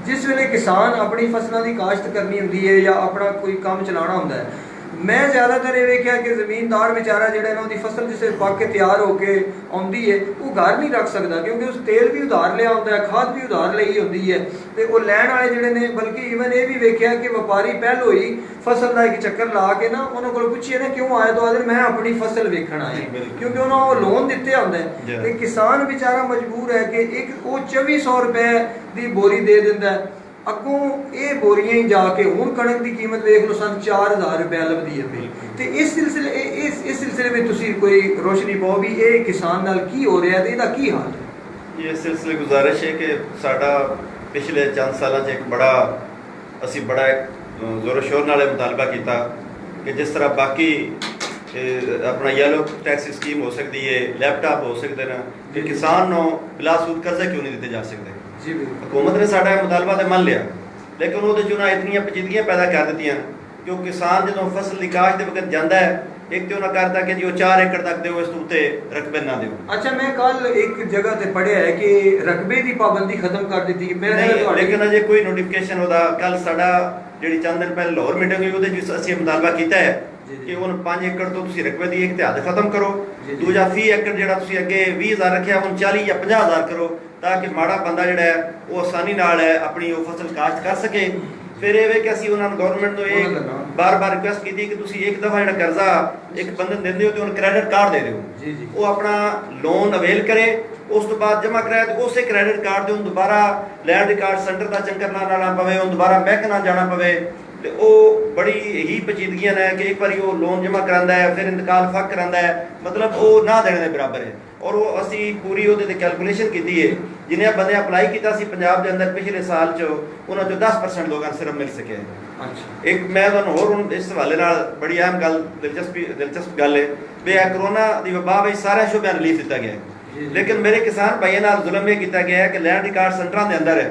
जिस वेले किसान अपनी फसलों की काश्त करनी होंगी है या अपना कोई काम चलाना होंदा है, मैं ज़्यादातर ये वेख्या कि ज़मीनदार बेचारा जो उनकी फसल जिसे पक के तैयार होकर आती है वो घर नहीं रख सकता, क्योंकि उस तेल भी उधार लिया होता है, खाद भी उधार ली होती है, तो वो लैन वाले जोड़े ने, बल्कि ईवन ये भी वेख्या कि व्यापारी पहलो ही फसल का एक चक्कर ला के ना उन्होंने को पूछिए ना क्यों आए, तो आदर मैं अपनी फसल वेखण आया, क्योंकि उन्होंने वो लोन दिते होंगे, तो किसान बेचारा मजबूर है कि एक वो 2400 रुपए की बोरी दे दिंदा है, अगों ये बोरियां ही जाके हूँ कणक की कीमत देख लो सन 4000 रुपया लभदी है पई, तो इस सिलसिले में तुसी कोई रोशनी पाओ भी ये किसान नाल की हो रहा है, इहदा की हाल है? ये सिलसिले गुजारिश है कि साडा पिछले चंद सालों एक बड़ा असी बड़ा जोर शोर नाल मुतालबा किया कि जिस तरह बाकी अपना येलो टैक्स स्कीम हो सकती है, लैपटॉप हो सकते हैं, कि किसान को बिलासूद कर्जे क्यों नहीं दिते जा सकते। हुकूमत ने साडा मुतालबा तो मान लिया, लेकिन वो इतनी पेचीदगियां पैदा कर दी कि वो किसान जो फसल की काश्त के वक्त जाता है, एक तो उन्हें करता कि जो 4 एकड़ तक दो, इस उत्ते रकबे ना दो। अच्छा, मैं कल एक जगह से पढ़िया है कि रकबे की पाबंदी खत्म कर दी थी, लेकिन अजे कोई नोटिफिकेशन होता। कल साडा जिहड़ी चंद दिन पहले लाहौर मीटिंग हुई उहदे विच असीं मुतालबा कीता है कि उन 5 एकड़ तो तुसीं रकबे दी एक हद खत्म करो, दूजा फी एकड़ जिहड़ा तुसीं अगे 20000 रखिया उन 40 या 50000 करो, ताकि माड़ा बंदा जिहड़ा है वो आसानी नाल है अपनी वो फसल काश्त कर सके। फिर ये कि असीं उन्होंने गवर्नमेंट को एक बार रिक्वेस्ट की कि तुसीं एक दफ़ा जिहड़ा कर्जा एक बंदे दिंदे हो तो उन्हें क्रेडिट कार्ड दे दिओ, वो अपना लोन अवेल करे, उस तो बाद जमा कराया तो उस क्रेडिट कार्ड दे दोबारा लैंड रिकॉर्ड सेंटर का चक्कर ना लाना पवे, दोबारा बैंक ना जाना पवे। तो वो बड़ी ही पेचीदगियां ने कि एक बार वो लोन जमा करांदा है फिर इंतकाल फक करांदा है, मतलब वो ना देने के बराबर है। और वो असी पूरी वो कैलकुलेशन की है, जिन्हें बंदे अप्लाई किया पंजाब के अंदर पिछले साल उन्होंने 10% लोगों सिर्फ मिल सके। अच्छा, एक मैं होर इस हवाले नाल बड़ी अहम गल दिलचस्प गल है भी कोरोना की वबा में सारे शोबे रिलीफ दिता गया है, लेकिन मेरे किसान भाइयों नाल जुल्म ये किया गया है कि लैंड रिकॉर्ड सेंटर के अंदर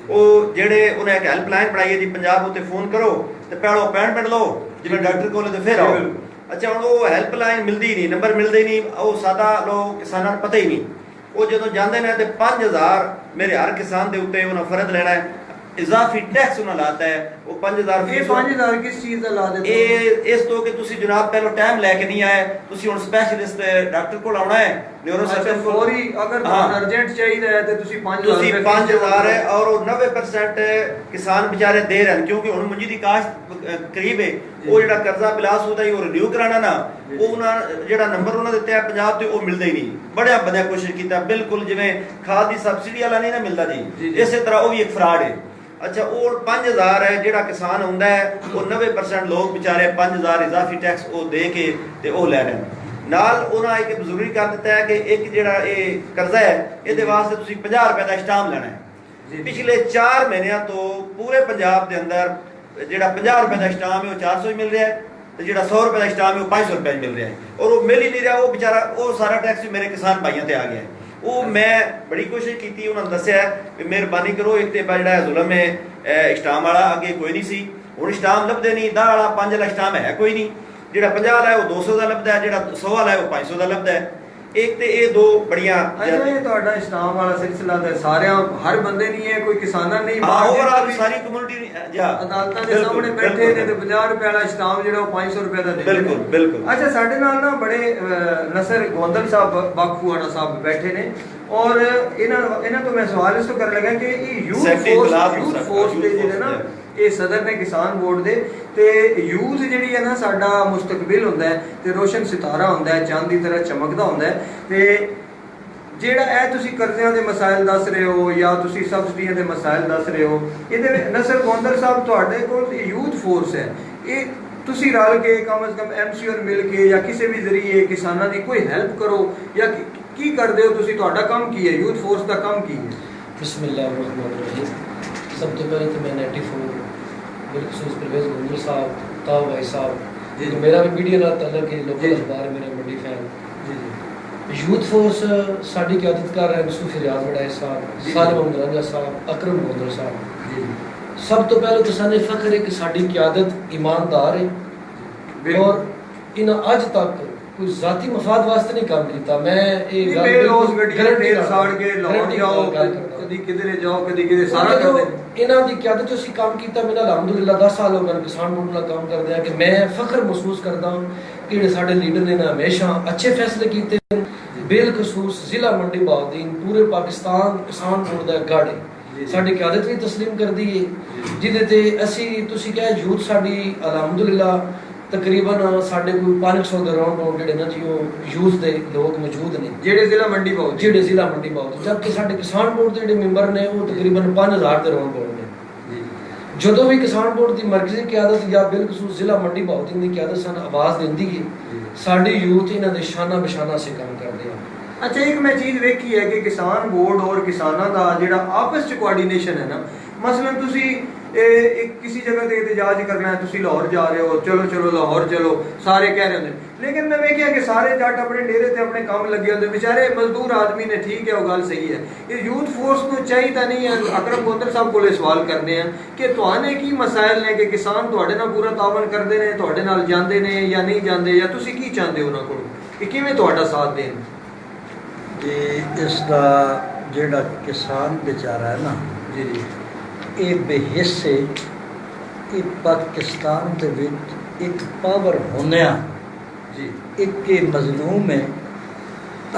वो जेडे उन्हें एक हेल्पलाइन बनाई है जी, पंजाब उत्ते फोन करो तो पहले अपॉइंटमेंट लो जिवें डॉक्टर को फिर आओ। अच्छा, हम वो हेल्पलाइन मिलती नहीं, नंबर मिलते नहीं, वो सादा लोग किसानों को पता ही नहीं। वो जो जाते हैं तो 5000 मेरे हर किसान के उत्ते उन्हें फर्द लेना है, इजाफी टैक्स उन्हें लाता है वो 5000 ਇਹ 5000 ਕਿਸ ਚੀਜ਼ ਦਾ ਲਾ ਦਿੱਤਾ ਇਹ ਇਸ ਤੋਂ ਕਿ ਤੁਸੀਂ ਜਨਾਬ ਪਹਿਲਾਂ ਟਾਈਮ ਲੈ ਕੇ ਨਹੀਂ ਆਏ, ਤੁਸੀਂ ਹੁਣ ਸਪੈਸ਼ਲਿਸਟ ਡਾਕਟਰ ਕੋਲ ਆਉਣਾ ਹੈ, ਨਿਊਰੋ ਸਰਜਨ ਕੋਲ। ਫੌਰੀ ਅਗਰ ਤੁਹਾਨੂੰ ਅਰਜੈਂਟ ਚਾਹੀਦਾ ਹੈ ਤੇ ਤੁਸੀਂ 5000 ਤੁਸੀਂ 5000 ਹੈ ਔਰ ਉਹ 90% ਕਿਸਾਨ ਵਿਚਾਰੇ ਦੇ ਰਹੇ ਹਨ, ਕਿਉਂਕਿ ਹੁਣ ਮੁੰਜੀ ਦੀ ਕਾਸ਼ਤ ਕਰੀਬ ਹੈ। ਉਹ ਜਿਹੜਾ ਕਰਜ਼ਾ ਬਿਲਾਸ ਹੁੰਦਾ ਹੀ ਉਹ ਰਿਨਿਊ ਕਰਾਣਾ ਨਾ, ਉਹ ਉਹਨਾਂ ਜਿਹੜਾ ਨੰਬਰ ਉਹਨਾਂ ਦਿੱਤਾ ਹੈ ਪੰਜਾਬ ਤੇ ਉਹ ਮਿਲਦਾ ਹੀ ਨਹੀਂ। ਬੜਿਆ ਵਧੀਆ ਕੋਸ਼ਿਸ਼ ਕੀਤਾ, ਬਿਲਕੁਲ ਜਿਵੇਂ ਖਾਦ ਦੀ ਸਬਸਿਡੀ ਵਾਲਾ ਨਹੀਂ ਨਾ ਮਿਲਦਾ ਜੀ, ਇਸੇ ਤਰ੍ਹਾਂ ਉਹ ਵੀ ਇੱਕ ਫਰਾਡ ਹੈ। ਅੱਛਾ ਉਹ 5000 ਹੈ ਜਿਹੜਾ ਕਿਸਾਨ ਹੁੰਦਾ ਹੈ, ਉਹ 90% ਲੋਕ ਵਿਚਾਰੇ 5000 ਇਜ਼ਾਫੀ ਟੈਕਸ ਉਹ ਦੇ ਕੇ ਤੇ ਉਹ ਲੈ ਰਹੇ ਨਾਲ। ਉਹਨਾਂ ਇੱਕ ਜ਼ਰੂਰੀ ਕਰ ਦਿੱਤਾ ਹੈ ਕਿ ਇੱਕ ਜਿਹੜਾ ਇਹ ਕਰਜ਼ਾ ਹੈ ਇਹਦੇ ਵਾਸਤੇ ਤੁਸੀਂ 50 ਰੁਪਏ ਦਾ ਸਟਾਂਪ ਲੈਣਾ ਹੈ। ਪਿਛਲੇ 4 ਮਹੀਨਿਆਂ ਤੋਂ ਪੂਰੇ ਪੰਜਾਬ ਦੇ ਅੰਦਰ ਜਿਹੜਾ 50 ਰੁਪਏ ਦਾ ਸਟਾਂਪ ਹੈ ਉਹ 400 ਹੀ ਮਿਲ ਰਿਹਾ ਹੈ, ਤੇ ਜਿਹੜਾ 100 ਰੁਪਏ ਦਾ ਸਟਾਂਪ ਹੈ ਉਹ 500 ਰੁਪਏ ਮਿਲ ਰਿਹਾ ਹੈ, ਔਰ ਉਹ ਮਿਲ ਹੀ ਨਹੀਂ ਰਿਹਾ। ਉਹ ਵਿਚਾਰਾ ਉਹ ਸਾਰਾ ਟੈਕਸ ਮੇਰੇ ਕਿਸਾਨ ਭਾਈਆਂ ਤੇ ਆ ਗਿਆ ਹੈ। ਉਹ ਮੈਂ ਬੜੀ ਕੋਸ਼ਿਸ਼ ਕੀਤੀ, ਉਹਨਾਂ ਨੇ ਦੱਸਿਆ ਕਿ ਮਿਹਰਬਾਨੀ ਕਰੋ ਇੱਕ ਤੇ ਜਿਹੜਾ ਜ਼ੁਲਮ ਹੈ ਸਟਾਂਪ ਵਾਲਾ ਅੱਗੇ ਕੋਈ ਨਹੀਂ ਸੀ, ਹੁਣ ਸਟਾਂਪ ਲੱਭਦੇ ਨਹੀਂ। 10 ਵਾਲਾ 5 ਵਾਲਾ ਸਟਾਂਪ ਹੈ ਕੋਈ ਨਹੀਂ, ਜਿਹੜਾ 50 ਵਾਲਾ ਹੈ ਉਹ 200 ਦਾ ਲੱਭਦਾ ਹੈ, ਜਿਹੜਾ 100 ਵਾਲਾ ਹੈ ਉਹ 500 ਦਾ ਲੱਭਦਾ ਹੈ। ਇੱਕ ਤੇ ਇਹ ਦੋ ਬੜੀਆਂ ਅੱਛਾ ਇਹ ਤੁਹਾਡਾ ਸਟਾਂਪ ਵਾਲਾ ਸਿਲਸਿਲਾ ਤਾਂ ਸਾਰਿਆਂ ਹਰ ਬੰਦੇ ਨਹੀਂ ਹੈ, ਕੋਈ ਕਿਸਾਨਾਂ ਨਹੀਂ ਓਵਰਆਲ ਸਾਰੀ ਕਮਿਊਨਿਟੀ ਜਾਂ ਅਦਾਲਤਾਂ ਦੇ ਸਾਹਮਣੇ ਬੈਠੇ ਨੇ ਤੇ 50 ਰੁਪਏ ਵਾਲਾ ਸਟਾਂਪ ਜਿਹੜਾ ਉਹ 500 ਰੁਪਏ ਦਾ ਦਿੰਦੇ ਨੇ। ਬਿਲਕੁਲ ਬਿਲਕੁਲ। ਅੱਛਾ ਸਾਡੇ ਨਾਲ ਨਾ ਬੜੇ ਨਸਰ ਗੋਂਦਲ ਸਾਹਿਬ ਬਾਖੂਆਣਾ ਸਾਹਿਬ ਬੈਠੇ ਨੇ, ਔਰ ਇਹਨਾਂ ਤੋਂ ਮੈਂ ਸਵਾਲ ਇਸ ਤੋਂ ਕਰਨ ਲੱਗਾ ਕਿ ਇਹ ਯੂਥ ਫੋਰਸ ਦੇ ਜਿਹੜੇ ਨਾ ਇਹ ਸਦਰ ਨੇ ਕਿਸਾਨ ਬੋਰਡ ਦੇ, ਤੇ ਯੂਥ ਜਿਹੜੀ ਹੈ ਨਾ ਸਾਡਾ ਮੁਸਤਕਬਿਲ ਹੁੰਦਾ ਹੈ ਤੇ ਰੋਸ਼ਨ ਸਿਤਾਰਾ ਹੁੰਦਾ ਹੈ, ਚੰਦ ਦੀ ਤਰ੍ਹਾਂ ਚਮਕਦਾ ਹੁੰਦਾ ਹੈ। ਤੇ ਜਿਹੜਾ ਇਹ ਤੁਸੀਂ ਕਰਜ਼ਿਆਂ ਦੇ ਮਸਾਇਲ ਦੱਸ ਰਹੇ ਹੋ ਜਾਂ ਤੁਸੀਂ ਸਬਸਿਡੀਆਂ ਦੇ ਮਸਾਇਲ ਦੱਸ ਰਹੇ ਹੋ, ਇਹਦੇ ਵਿੱਚ ਨਸਰ ਗੋਂਦਲ ਸਾਹਿਬ ਤੁਹਾਡੇ ਕੋਲ ਯੂਥ ਫੋਰਸ ਹੈ, ਇਹ ਤੁਸੀਂ ਰਲ ਕੇ ਕਮ ਸੇ ਕਮ ਐਮਸੀ ਔਰ ਮਿਲ ਕੇ ਜਾਂ ਕਿਸੇ ਵੀ ਜ਼ਰੀਏ ਕਿਸਾਨਾਂ ਦੀ ਕੋਈ ਹੈਲਪ ਕਰੋ ਜਾਂ ਕੀ ਕਰਦੇ ਹੋ ਤੁਸੀਂ? ਤੁਹਾਡਾ ਕੰਮ ਕੀ ਹੈ? ਯੂਥ ਫੋਰਸ ਦਾ ਕੰਮ ਕੀ ਹੈ? बिस्मिल्लाहिर्रहमानिर्रहीम। सब तो पहले तो मैं 94 बिलखसूस परवेज़ गोंदल साहब, ताऊ भाई साहब, तो मेरा भी मीडिया नाल तल्लक है, लोकल अखबार मेरे बड़ी फैन जी। यूथ फोर्स साड़ी क़यादत कर रहे हैं सूफी रियाज वड़ाई साहब, सालिम अहमद रंजा साहब, अकरम गोंदल साहब। सब तो पहले तो साने फख्र है कि साड़ी क़यादत ईमानदार है और इन अज तक कोई जाती मफाद वास्ते नहीं काम किया। मैं एक बेलोस गड्डियां ढेर साड़ के लाहौर जाओ, कदी किधरे जाओ कदी किधरे सारा कर दे। इन्हां दी क़यादत च असीं काम कीता। मैं अल्हम्दुलिल्लाह 10 साल हो गए किसान बोर्ड नाल काम करदे कि मैं फख्र महसूस करदा हूं कि जेडे साडे लीडर ने हमेशा अच्छे फैसले कीते, बेलखसूस जिला मंडी बहाउद्दीन पूरे पाकिस्तान किसान बोर्ड दा गढ़ है, साडी क़यादत भी तस्लीम करदी है, जिहदे ते असीं तुसीं कह यूथ साडी अल्हम्दुलिल्लाह तकरीबन साढ़े कोई 500 ਦੇ ਰਾਉਂਡ ਰੋਡ ਜਿਹੜੇ ਨਾ ਜੀ ਉਹ ਯੂਥ ਦੇ ਲੋਕ ਮੌਜੂਦ ਨੇ ਜਿਹੜੇ ਜ਼ਿਲ੍ਹਾ ਮੰਡੀ ਬਹੁਤ ਜਦਕਿ ਸਾਡੇ ਕਿਸਾਨ ਬੋਰਡ ਦੇ ਜਿਹੜੇ ਮੈਂਬਰ ਨੇ ਉਹ ਤਕਰੀਬਨ 5000 ਦੇ ਰਾਉਂਡ ਰੋਡ ਨੇ। ਜਦੋਂ ਵੀ ਕਿਸਾਨ ਬੋਰਡ ਦੀ ਮਰਕਜ਼ੀ ਕਿਆਦਤ ਜਾਂ ਬਿਲਖਸੂਸ ਜ਼ਿਲ੍ਹਾ ਮੰਡੀ ਬਹਾਉਦੀਨ ਦੀ ਕਿਆਦਤ ਸਾਨੂੰ ਆਵਾਜ਼ ਦਿੰਦੀ ਹੈ, ਸਾਡੀ ਯੂਥ ਇਹਨਾਂ ਦੇ ਸ਼ਾਨਾ ਬਸ਼ਾਨਾ ਸੇ ਕੰਮ ਕਰਦੇ ਆ। ਅੱਛਾ ਇੱਕ ਮੈਂ ਚੀਜ਼ ਵੇਖੀ ਹੈ ਕਿ ਕਿਸਾਨ ਬੋਰਡ ਔਰ ਕਿਸਾਨਾਂ ਦਾ ਜਿਹੜਾ ਆਪਸ ਚ ਕੋਆਰਡੀਨੇਸ਼ਨ ਹੈ ਨਾ, ਮਸਲਨ ਤੁਸੀਂ एक किसी जगह ਤੇ ਇਤਜਾਜ ਕਰਨਾ ਹੈ, ਤੁਸੀਂ ਲਾਹੌਰ ਜਾ ਰਹੇ ਹੋ, ਚਲੋ ਚਲੋ ਲਾਹੌਰ ਚਲੋ ਸਾਰੇ ਕਹਿ ਰਹੇ ਹੁੰਦੇ, ਲੇਕਿਨ ਮੈਂ ਵੇਖਿਆ ਕਿ ਸਾਰੇ ਜੱਟ ਆਪਣੇ ਡੇਰੇ ਤੇ ਆਪਣੇ ਕੰਮ ਲੱਗੇ ਹੁੰਦੇ, ਵਿਚਾਰੇ ਮਜ਼ਦੂਰ ਆਦਮੀ ਨੇ, ਠੀਕ ਹੈ ਉਹ ਗੱਲ ਸਹੀ ਹੈ। ਇਹ ਯੂਥ ਫੋਰਸ ਨੂੰ ਚਾਹੀਦਾ ਨਹੀਂ ਹੈ। ਅਕਰਮ ਗੋਂਦਲ ਸਾਹਿਬ ਕੋਲੇ ਸਵਾਲ ਕਰਨੇ ਆ ਕਿ ਤੁਹਾਨੇ ਕੀ ਮਸਾਇਲ ਨੇ ਕਿ ਕਿਸਾਨ ਤੁਹਾਡੇ ਨਾਲ ਪੂਰਾ ਤਾਵਨ ਕਰਦੇ ਨੇ, ਤੁਹਾਡੇ ਨਾਲ ਜਾਂਦੇ ਨੇ ਜਾਂ ਨਹੀਂ ਜਾਂਦੇ, ਜਾਂ ਤੁਸੀਂ ਕੀ ਚਾਹੁੰਦੇ ਹੋ ਉਹਨਾਂ ਕੋਲ ਕਿ ਕਿਵੇਂ ਤੁਹਾਡਾ ਸਾਥ ਦੇਣ? ਤੇ ਇਸ ਦਾ ਜਿਹੜਾ ਕਿਸਾਨ ਵਿਚਾਰਾ ਹੈ ਨਾ ਜੀ ਜੀ ਇਹ ਬੇਹਿੱਸੇ ਇਹ ਪਾਕਿਸਤਾਨ ਦੇ ਵਿੱਚ ਇੱਕ ਪਾਵਰ ਹੁੰਦਿਆਂ ਜੀ ਇੱਕ ਇਹ ਮਜ਼ਲੂਮ ਹੈ।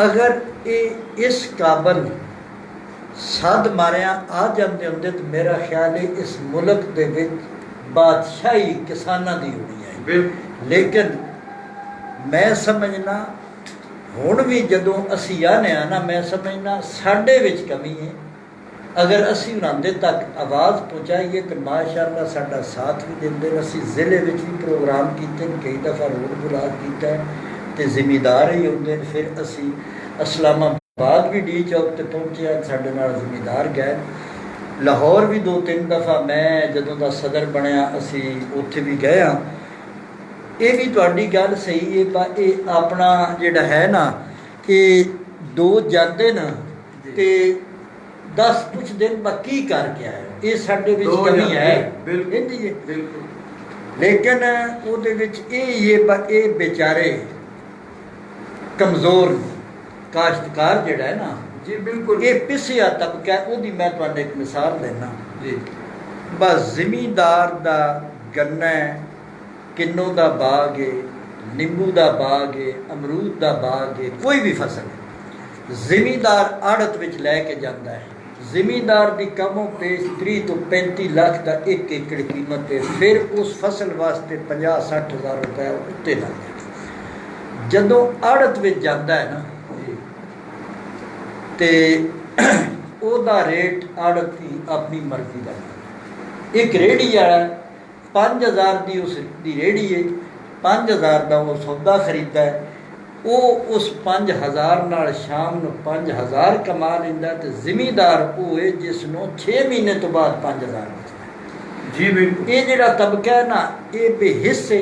ਅਗਰ ਇਹ ਇਸ ਕਾਬਲ ਸਦ ਮਾਰਿਆ ਆ ਜਾਂਦੇ ਹੁੰਦੇ ਤਾਂ ਮੇਰਾ ਖਿਆਲ ਹੈ ਇਸ ਮੁਲਕ ਦੇ ਵਿੱਚ ਬਾਦਸ਼ਾਹੀ ਕਿਸਾਨਾਂ ਦੀ ਹੋਣੀ ਹੈ। ਲੇਕਿਨ ਮੈਂ ਸਮਝਣਾ ਹੁਣ ਵੀ ਜਦੋਂ ਅਸੀਂ ਆਨੇ ਆ ਨਾ, ਮੈਂ ਸਮਝਣਾ ਸਾਡੇ ਵਿੱਚ ਕਮੀ ਹੈ। अगर असी उन्होंने तक आवाज़ पहुँचाइए तो माशाअल्लाह साडा साथ भी देंगे। असी ज़िले में भी प्रोग्राम किए, कई दफ़ा रोड बुलाग किया तो जिमीदार ही होंगे। फिर असी इस्लामाबाद भी डी चौक पर पहुँचे, साडे नाल जिमीदार गए। लाहौर भी 2-3 दफ़ा मैं जदों का सदर बनया असी उत्थे भी गए हाँ। ये भी तुहाडी गल सही है, पर ये अपना जिहड़ा है ना कि दो जाते ना तो 10 पुछते की करके आए, ये साडे विच कमी है। लेकिन उहदे विच ये बेचारे कमज़ोर काश्तकार जिहड़ा है ना जी बिल्कुल ये पिछड़ा तबका है। उहदी मैं तुहानूं एक मिसाल देना जी। बस जिमीदार दा गन्ना है, किन्नों दा बाग है, नींबू दा बाग है, अमरूद दा बाग है, कोई भी फसल है, जिमीदार आड़त विच लैके जाता है। जिमीदार की कमों पेश 30 तो 35 लाख का 1 एकड़ कीमत है। फिर उस फसल वास्ते 50-60 हज़ार रुपया उत्ते लग जाता। जदों आड़त विच जाता है ना तो ओदा रेट आड़त की अपनी मर्जी का। एक रेहड़ी वाला 5000 की उसकी रेहड़ी है, 5000 का वो सौदा खरीदा है, वो उस 5000 नाल शाम को 5000 कमा लेंदा। तो जिमीदार वो है जिसनों 6 महीने तो बाद 5000 जी बिल्कुल। ये जिहड़ा तबका है ना, ये बेहिस्से।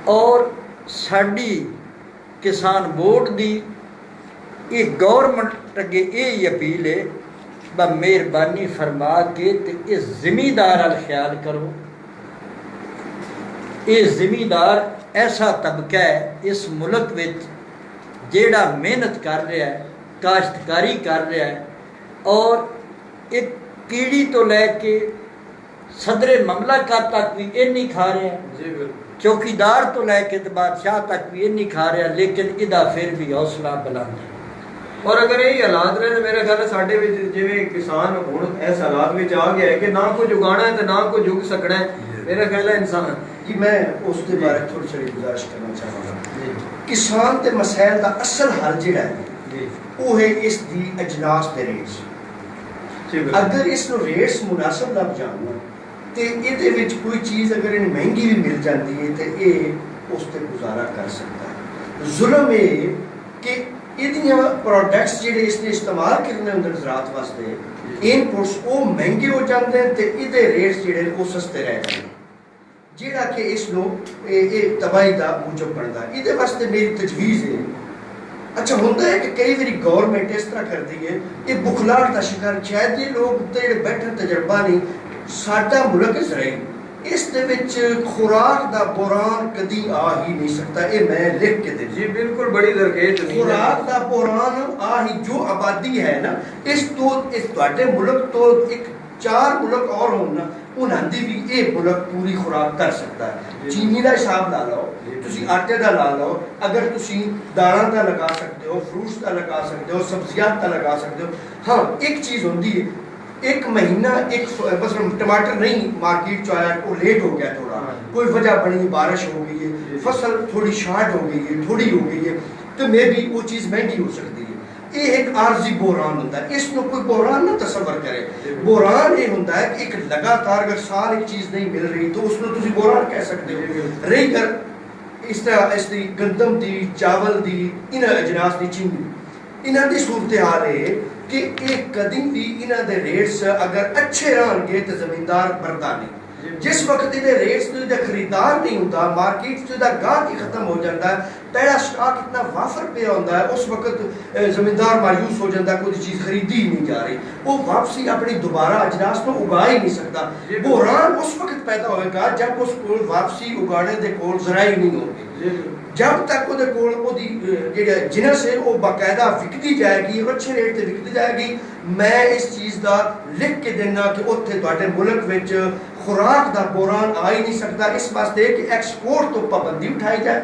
और साडी किसान बोर्ड दी ये गौरमेंट अगे ये अपील है, ब मेहरबानी फरमा के ते इस जिमीदार वाल ख्याल करो। ये जिमीदार ऐसा तबका है इस मुल्क में जेड़ा मेहनत कर रहा है, काश्तकारी कर रहा है, और एक कीड़ी तो लैके सदरे ममलकत तक भी ये नहीं खा रहा है, जी बिल्कुल। चौकीदार तो लैके तो बादशाह तक भी ये नहीं खा रहा, लेकिन इदा फिर भी हौसला बुलंद है। और अगर यही हालात रहे तो मेरे ख्याल साडे विच जिवें किसान हुण इस हालात विच आ गया है कि ना कुछ उगाना है तो ना कुछ उग सकना है। मेरा ख्याल है इंसान जी मैं उसके बारे थोड़ी सी गुजारिश करना चाहूँगा। किसान के मसैल का असल हल जिहड़ा है वो है इसकी अजनास के रेट्स। अगर इस रेट्स मुनासिब लग जान तो ये कोई चीज़ अगर इन महंगी भी मिल जाती है तो ये उस पर गुजारा कर सकता है। जुल्म ये कि ये प्रोडक्ट्स जिहड़े इसने इस्तेमाल करने होंदे ज़राअत वास्ते इनपुट्स वो महंगे हो जाते हैं तो ये रेट्स जिहड़े वो सस्ते रह जाते हैं, जिहड़ा कि इसनों ये तबाही का मूजब बनता है। ये वास्ते मेरी तजवीज़ है। अच्छा होंदा है कि कई बारी गवर्नमेंट इस तरह करती है, ये बुखलाहट का शिकार शायद ये लोग तो बैठे तजर्बा नहीं। साडा मुल्क इसराइल इस दे विच खुराक दा बुरान कदी आ ही नहीं सकता। ये मैं लिख के दे जी बिल्कुल, बड़ी दरखेज खुराक दा बुरान आ ही जो आबादी है ना इस तो इस तुहाडे मुल्क तो एक 4 मुल्क और होना उन्हां दी भी ये मुल्क पूरी खुराक कर सकता है। चीनी का हिसाब ला लो, तुसी आटे का ला लो, अगर तुसी दालां का लगा सकते हो, फ्रूट्स का लगा सकते हो, सब्जियां का लगा सकते हो। हाँ एक चीज़ होती है, एक महीना एक बस टमाटर नहीं मार्केट जो आया वो लेट हो गया, थोड़ा कोई वजह बनी, बारिश हो गई है, फसल थोड़ी शार्ट हो गई है, थोड़ी हो गई है, तो मे भी वो चीज़ महंगी हो सकती है। ये एक आर्जी बोरान होता है, इसमें कोई बोरान ना तस्वर करे। बोरान ये होता है कि एक लगातार अगर साल एक चीज़ नहीं मिल रही तो उसमें तुम बोरान कह सकते हो। रही कर इस तरह इसकी गंदम दी, चावल दी, इन अजनास की चीनी इन्हों की सूरत हाल है कि एक कदी भी इन्हों के रेट्स अगर अच्छे रहनगे तो जमींदार भरता नहीं। जिस वक्त ये रेट्स तो खरीदार नहीं होता, मार्केट से गाहक ही खत्म हो जाता है, पैड़ा स्टॉक इतना वाफर पे होता है, उस वक्त जमींदार मायूस हो जाता है, कोई चीज़ खरीदी ही नहीं जा रही, वो वापसी अपनी दोबारा अजनास को उगा ही नहीं सकता। बुहरान उस वक्त पैदा होगा जब उस कोल वापसी उगाने के कोल जराई नहीं होगी। जब तक वो जिनस है वो बाकायदा विकती जाएगी और अच्छे रेट से विकती जाएगी। मैं इस चीज़ का लिख के देना कि उत्थे तुहाडे मुल्क विच खुराक का बोरान आ ही नहीं सकता। इस वास्ते कि एक्सपोर्ट तो पाबंदी उठाई जाए।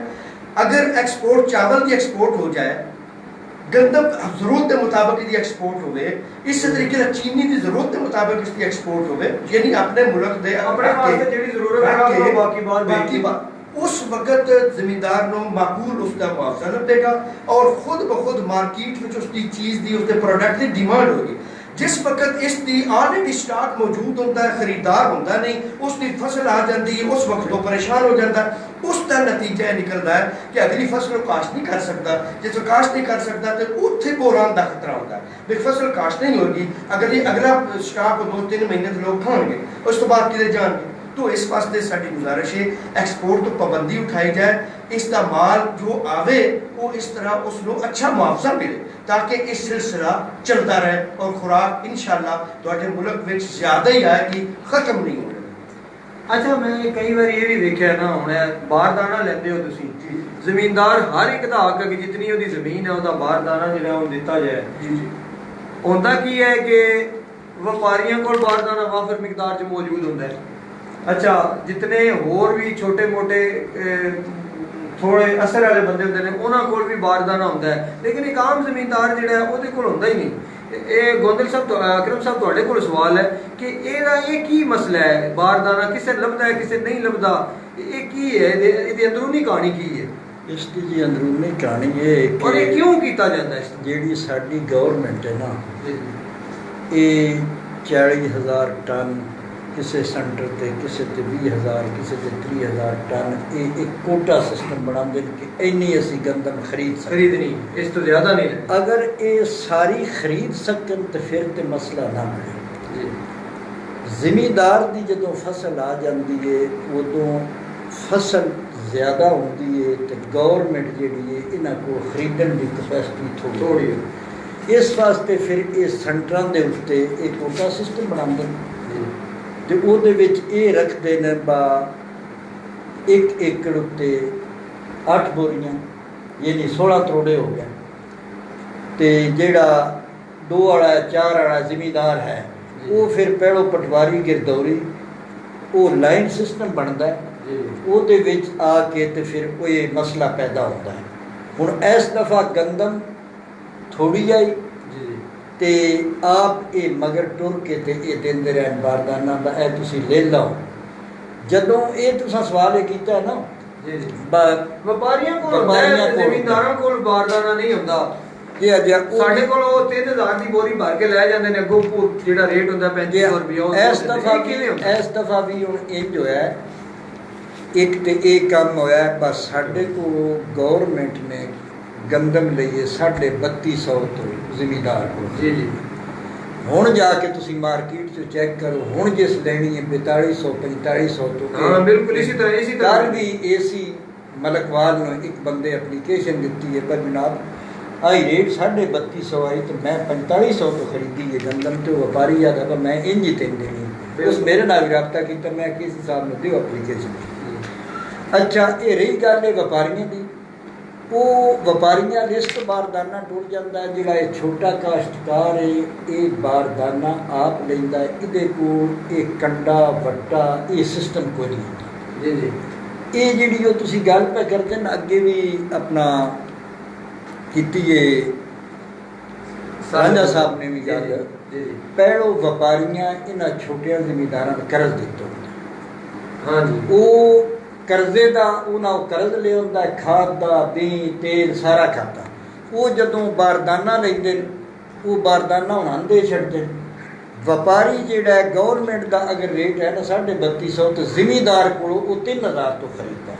अगर एक्सपोर्ट चावल की एक्सपोर्ट हो जाए, गंदम जरूरत के मुताबिक यदि एक्सपोर्ट हो, इस तरीके से चीनी की जरूरत के मुताबिक इसकी एक्सपोर्ट हो, यानी अपने मुल्क के बाकी उस वक्त जमींदार को माकूल उसका मुआवजा लभेगा और खुद ब खुद मार्केट में उसकी चीज़ की उसके प्रोडक्ट की डिमांड होगी। जिस वक्त इसकी ऑलरेडी स्टॉक मौजूद होता है, खरीदार होता नहीं, उसकी फसल आ जाती है, उस वक्त वो परेशान हो जाता है। उसका नतीजा निकलता है कि अगली फसल काश्त नहीं कर सकता। जिस काश्त नहीं कर सकता तो उत्थे बोरान का खतरा होता है भी फसल काश्त नहीं होगी, अगर ये अगला स्टॉक 2-3 महीने तो लोग खाएंगे, उस तो बाद किधर जाएंगे। तो इस वास्ते साडी गुजारिश है एक्सपोर्ट तो पाबंदी उठाई जाए, इसका माल जो आवे वो इस तरह उसको अच्छा मुआवजा मिले ताकि इस सिलसिला चलता रहे और खुराक इंशाअल्लाह तुहाडे मुल्क में ज़्यादा ही आएगी, खत्म नहीं होगी। अच्छा मैं कई बार ये भी देखा ना, हूँ बारदाना लेंदे हो तुसी, जमींदार हर एक का हक है कि जितनी उसकी जमीन है उसका बारदाना जो दिता जाए। होंदा की है कि ਵਪਾਰੀਆਂ ਕੋਲ ਬਾਰਦਾਨਾ ਵਾਫਰ ਮਿਕਦਾਰ 'ਚ ਮੌਜੂਦ ਹੁੰਦਾ ਹੈ। ਅੱਛਾ, ਜਿਤਨੇ ਹੋਰ ਵੀ ਛੋਟੇ ਮੋਟੇ ਥੋੜੇ ਅਸਰ ਵਾਲੇ ਬੰਦੇ ਹੁੰਦੇ ਨੇ ਉਹਨਾਂ ਕੋਲ ਵੀ ਬਾਰਦਾਨਾ ਹੁੰਦਾ ਹੈ, ਲੇਕਿਨ ਇੱਕ ਆਮ ਜ਼ਮੀਨਦਾਰ ਜਿਹੜਾ ਹੈ ਉਹਦੇ ਕੋਲ ਹੁੰਦਾ ਹੀ ਨਹੀਂ। ਇਹ ਗੋਂਦਲ ਸਾਹਿਬ ਅਕਰਮ ਸਾਹਿਬ ਤੁਹਾਡੇ ਕੋਲ ਸਵਾਲ ਹੈ ਕਿ ਇਹਦਾ ਇਹ ਕੀ ਮਸਲਾ ਹੈ? ਬਾਰਦਾਨਾ ਕਿਸੇ ਲੱਭਦਾ ਹੈ, ਕਿਸੇ ਨਹੀਂ ਲੱਭਦਾ, ਇਹ ਕੀ ਹੈ? ਇਹਦੀ ਅੰਦਰੂਨੀ ਕਹਾਣੀ ਕੀ ਹੈ? ਇਸ ਦੀ ਜੀ ਅੰਦਰੂਨੀ ਕਹਾਣੀ ਇਹ ਔਰ ਇਹ ਕਿ ਕਿਉਂ ਕੀਤਾ ਜਾਂਦਾ ਇਸ ਤਰ੍ਹਾਂ? ਜਿਹੜੀ ਸਾਡੀ ਗਵਰਨਮੈਂਟ ਹੈ ਨਾ, ਜੀ ਇਹ 40,000 ਟਨ ਕਿਸੇ ਸੈਂਟਰ ਤੇ, ਕਿਸੇ ਤੇ 20,000, ਕਿਸੇ ਤੇ 30,000 ਟਨ, ਇਹ ਇੱਕ ਕੋਟਾ ਸਿਸਟਮ ਬਣਾਉਂਦੇ ਨੇ ਕਿ ਇੰਨੀ ਅਸੀਂ ਗੰਦਮ ਖਰੀਦ ਸਕਦੇ। ਖਰੀਦਣੀ, ਇਸ ਤੋਂ ਜ਼ਿਆਦਾ ਨਹੀਂ ਹੈ। ਅਗਰ ਇਹ ਸਾਰੀ ਖਰੀਦ ਸਕਣ ਤਾਂ ਫਿਰ ਤੇ ਮਸਲਾ ਨਾ ਬਣੇ। ਜੀ ਜ਼ਿਮੀਂਦਾਰ ਦੀ ਜਦੋਂ ਫਸਲ ਆ ਜਾਂਦੀ ਹੈ ਉਦੋਂ ਫਸਲ ਜ਼ਿਆਦਾ ਹੁੰਦੀ ਹੈ ਤੇ ਗਵਰਨਮੈਂਟ ਜਿਹੜੀ ਹੈ ਇਹਨਾਂ ਕੋਲ ਖਰੀਦਣ ਦੀ ਕਪੈਸਿਟੀ ਥੋੜ੍ਹੀ ਹੈ। ਇਸ ਵਾਸਤੇ ਫਿਰ ਇਹ ਸੈਂਟਰਾਂ ਦੇ ਉੱਤੇ ਇਹ ਕੋਟਾ ਸਿਸਟਮ ਬਣਾਉਂਦੇ ਨੇ ਤੇ ਉਹਦੇ ਵਿੱਚ ਇਹ ਰੱਖਦੇ ਨੇ ਬਾ 1 ਏਕੜ ਉੱਤੇ 8 ਬੋਰੀਆਂ ਯਾਨੀ 16 ਕਰੋੜੇ ਹੋ ਗਏ। ਤੇ ਜਿਹੜਾ 2 ਵਾਲਾ 4 ਵਾਲਾ ਜ਼ਿਮੀਂਦਾਰ ਹੈ ਉਹ ਫਿਰ ਪਹਿਲੋਂ ਪਟਵਾਰੀ ਗਿਰਦੌਰੀ ਉਹ ਲਾਈਨ ਸਿਸਟਮ ਬਣਦਾ ਹੈ, ਉਹਦੇ ਵਿੱਚ ਆ ਕੇ ਤੇ ਫਿਰ ਉਹ ਇਹ ਮਸਲਾ ਪੈਦਾ ਹੁੰਦਾ ਹੈ। ਹੁਣ ਇਸ ਦਫਾ ਗੰਦਮ ਥੋੜੀ ਆਈ ਤੇ ਆਪ ਇਹ ਮਗਰ ਟੁਰ ਕੇ ਤੇ ਇਹ ਦਿੰਦੇ ਰਹਿਣ ਬਾਰਦਾਨਾ ਦਾ, ਇਹ ਤੁਸੀਂ ਲੈ ਲਓ। ਜਦੋਂ ਇਹ ਤੁਸੀਂ ਸਵਾਲ ਇਹ ਕੀਤਾ ਨਾ ਵਪਾਰੀਆਂ ਕੋਲ ਹੁੰਦਾ ਹੈ, ਜ਼ਿਮੀਂਦਾਰਾਂ ਕੋਲ ਬਾਰਦਾਨਾ ਨਹੀਂ ਹੁੰਦਾ। ਸਾਡੇ ਕੋਲ ਉਹ 3000 ਦੀ ਬੋਰੀ ਭਰ ਕੇ ਲੈ ਜਾਂਦੇ ਨੇ, ਅੱਗੋਂ ਜਿਹੜਾ ਰੇਟ ਹੁੰਦਾ 3500 ਰੁਪਏ। ਇਸ ਦਫਾ ਵੀ ਹੁਣ ਇੰਜ ਹੋਇਆ, ਇੱਕ ਤੇ ਇਹ ਕੰਮ ਹੋਇਆ ਬਸ ਸਾਡੇ ਕੋਲ ਗੌਰਮੈਂਟ ਨੇ ਗੰਦਮ ਲਈਏ 3250 ਤੋਂ ਜ਼ਿਮੀਂਦਾਰ ਕੋਲ। ਜੀ ਜੀ ਹੁਣ ਜਾ ਕੇ ਤੁਸੀਂ ਮਾਰਕੀਟ 'ਚ ਚੈੱਕ ਕਰੋ, ਹੁਣ ਜਿਸ ਲੈਣੀ ਹੈ 4200 4500 ਤੋਂ। ਹਾਂ ਬਿਲਕੁਲ ਇਸੇ ਤਰ੍ਹਾਂ ਕੱਲ ਵੀ ਏਸੀ ਮਲਕਵਾਲ ਨੂੰ ਇੱਕ ਬੰਦੇ ਐਪਲੀਕੇਸ਼ਨ ਦਿੱਤੀ ਹੈ ਪਰ ਜਨਾਬ ਆਈ ਰੇਟ 3250 ਆਈ ਤੇ ਮੈਂ 4500 ਤੋਂ ਖਰੀਦੀ ਹੈ ਗੰਦਮ ਤੇ ਵਪਾਰੀ ਆਦਾ ਪਰ ਮੈਂ ਇੰਜ ਹੀ ਤੈਨੂੰ ਦੇਣੀ। ਉਸ ਮੇਰੇ ਨਾਲ ਰਾਬਤਾ ਕੀਤਾ, ਮੈਂ ਕਿਸ ਹਿਸਾਬ ਨਾਲ ਦਿਓ ਐਪਲੀਕੇਸ਼ਨ। ਅੱਛਾ, ਇਹ ਰਹੀ ਗੱਲ ਹੈ ਵਪਾਰੀਆਂ ਦੀ। ਉਹ ਵਪਾਰੀਆਂ ਲਿਸਟ ਬਾਰਦਾਨਾ ਟੁੱਟ ਜਾਂਦਾ। ਜਿਹੜਾ ਇਹ ਛੋਟਾ ਕਾਸ਼ਤਕਾਰ ਹੈ ਇਹ ਬਾਰਦਾਨਾ ਆਪ ਲੈਂਦਾ, ਇਹਦੇ ਕੋਲ ਇਹ ਕੰਡਾ ਵੱਟਾ ਇਹ ਸਿਸਟਮ ਕੋਈ ਨਹੀਂ ਹੁੰਦਾ। ਜੀ ਜੀ ਇਹ ਜਿਹੜੀ ਉਹ ਤੁਸੀਂ ਗੱਲ ਪੈ ਕਰਦੇ ਨਾ, ਅੱਗੇ ਵੀ ਆਪਣਾ ਕੀਤੀ ਹੈ ਰਾਂਝਾ ਸਾਹਿਬ ਨੇ ਵੀ ਗੱਲ, ਪਹਿਲੋਂ ਵਪਾਰੀਆਂ ਇਹਨਾਂ ਛੋਟਿਆਂ ਜ਼ਿਮੀਂਦਾਰਾਂ ਨੂੰ ਕਰਜ਼ ਦਿੱਤਾ ਹੁੰਦਾ। ਹਾਂਜੀ, ਉਹ ਕਰਜ਼ੇ ਦਾ ਉਹਨਾਂ ਕਰਜ਼ ਲਿਆ ਹੁੰਦਾ, ਖਾਦ ਦਾ ਬੀਂ ਤੇਲ ਸਾਰਾ ਖਾਤਾ। ਉਹ ਜਦੋਂ ਬਾਰਦਾਨਾ ਲੈਂਦੇ ਨੇ ਉਹ ਬਾਰਦਾਨਾ ਉਹਨਾਂ ਨੂੰ ਦੇ ਛੱਡਦੇ ਨੇ। ਵਪਾਰੀ ਜਿਹੜਾ ਗਵਰਨਮੈਂਟ ਦਾ ਅਗਰ ਰੇਟ ਹੈ ਨਾ 3250 ਤੇ ਜ਼ਿਮੀਂਦਾਰ ਕੋਲੋਂ ਉਹ 3000 ਤੋਂ ਖਰੀਦਦਾ।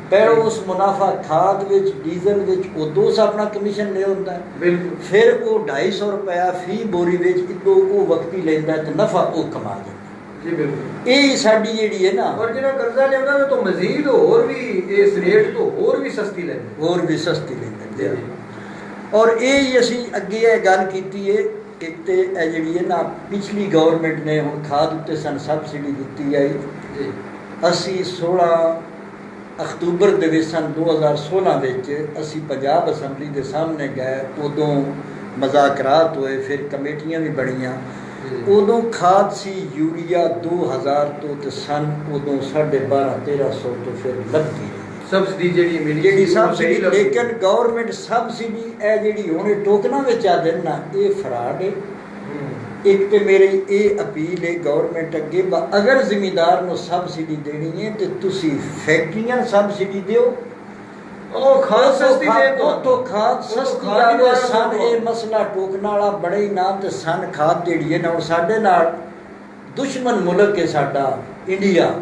ਪਹਿਲੋਂ ਉਸ ਮੁਨਾਫਾ ਖਾਦ ਵਿੱਚ ਡੀਜ਼ਲ ਵਿੱਚ ਉਦੋਂ ਆਪਣਾ ਕਮਿਸ਼ਨ ਲਿਆ ਹੁੰਦਾ ਬਿਲਕੁਲ। ਫਿਰ ਉਹ 250 ਰੁਪਇਆ ਫੀ ਬੋਰੀ ਵਿੱਚ ਇਦੋਂ ਉਹ ਵਕਤੀ ਲੈਂਦਾ ਤੇ ਨਫਾ ਉਹ ਕਮਾ ਜਾਂਦਾ। ਜੀ ਬਿਲਕੁਲ। ਇਹ ਸਾਡੀ ਜਿਹੜੀ ਹੈ ਨਾ, ਔਰ ਜਿਹੜਾ ਕਰਜ਼ਾ ਲੈਂਦਾ ਉਹ ਤੋਂ ਮਜ਼ੀਦ ਹੋਰ ਵੀ ਇਸ ਰੇਟ ਤੋਂ ਹੋਰ ਵੀ ਸਸਤੀ ਲੈਂਦੇ, ਹੋਰ ਵੀ ਸਸਤੀ ਲੈਂਦੇ। ਔਰ ਇਹ ਹੀ ਅਸੀਂ ਅੱਗੇ ਇਹ ਗੱਲ ਕੀਤੀ ਹੈ। ਇੱਕ ਤੇ ਇਹ ਜਿਹੜੀ ਹੈ ਨਾ ਪਿਛਲੀ ਗਵਰਨਮੈਂਟ ਨੇ ਹੁਣ ਖਾਦ ਉੱਤੇ ਸਾਨੂੰ ਸਬਸਿਡੀ ਦਿੱਤੀ ਹੈ ਜੀ। ਅਸੀਂ 16 ਅਕਤੂਬਰ ਦੇ ਵਿੱਚ ਸਨ 2016 ਵਿੱਚ ਅਸੀਂ ਪੰਜਾਬ ਅਸੈਂਬਲੀ ਦੇ ਸਾਹਮਣੇ ਗਏ, ਉਦੋਂ ਮੁਜ਼ਾਕਰਾਤ ਹੋਏ, ਫਿਰ ਕਮੇਟੀਆਂ ਵੀ ਬਣੀਆਂ। ਉਦੋਂ ਖਾਦ ਸੀ ਯੂਰੀਆ 2000 ਤੋਂ ਤੇ ਸਨ ਉਦੋਂ 1250-1300 ਤੋਂ ਫਿਰ ਲੱਭਦੀ ਸਬਸਿਡੀ ਜਿਹੜੀ ਸਬਸਿਡੀ। ਲੇਕਿਨ ਗਵਰਨਮੈਂਟ ਸਬਸਿਡੀ ਇਹ ਜਿਹੜੀ ਹੁਣ ਟੋਕਨਾਂ ਵਿੱਚ ਆ ਦੇਣ ਨਾ, ਇਹ ਫਰਾਡ ਹੈ। ਇੱਕ ਤੇ ਮੇਰੀ ਇਹ ਅਪੀਲ ਹੈ ਗਵਰਨਮੈਂਟ ਅੱਗੇ, ਅਗਰ ਜ਼ਿਮੀਂਦਾਰ ਨੂੰ ਸਬਸਿਡੀ ਦੇਣੀ ਹੈ ਤੇ ਤੁਸੀਂ ਫੈਕਟਰੀਆਂ ਸਬਸਿਡੀ ਦਿਓ, ਉਹ ਖਾਦ ਸਸਤੀ ਦੇ ਤੋਂ ਖਾਦ ਸਸਤੀ ਆਵੇ। ਸਨ ਇਹ ਮਸਲਾ ਟੋਕਣ ਵਾਲਾ ਬੜਾ ਹੀ ਨਾ, ਤੇ ਸਨ ਖਾਦ ਜਿਹੜੀ ਹੈ ਨਾ, ਹੁਣ ਸਾਡੇ ਨਾਲ ਦੁਸ਼ਮਣ ਮੁਲਕ ਹੈ ਸਾਡਾ ਇੰਡੀਆ,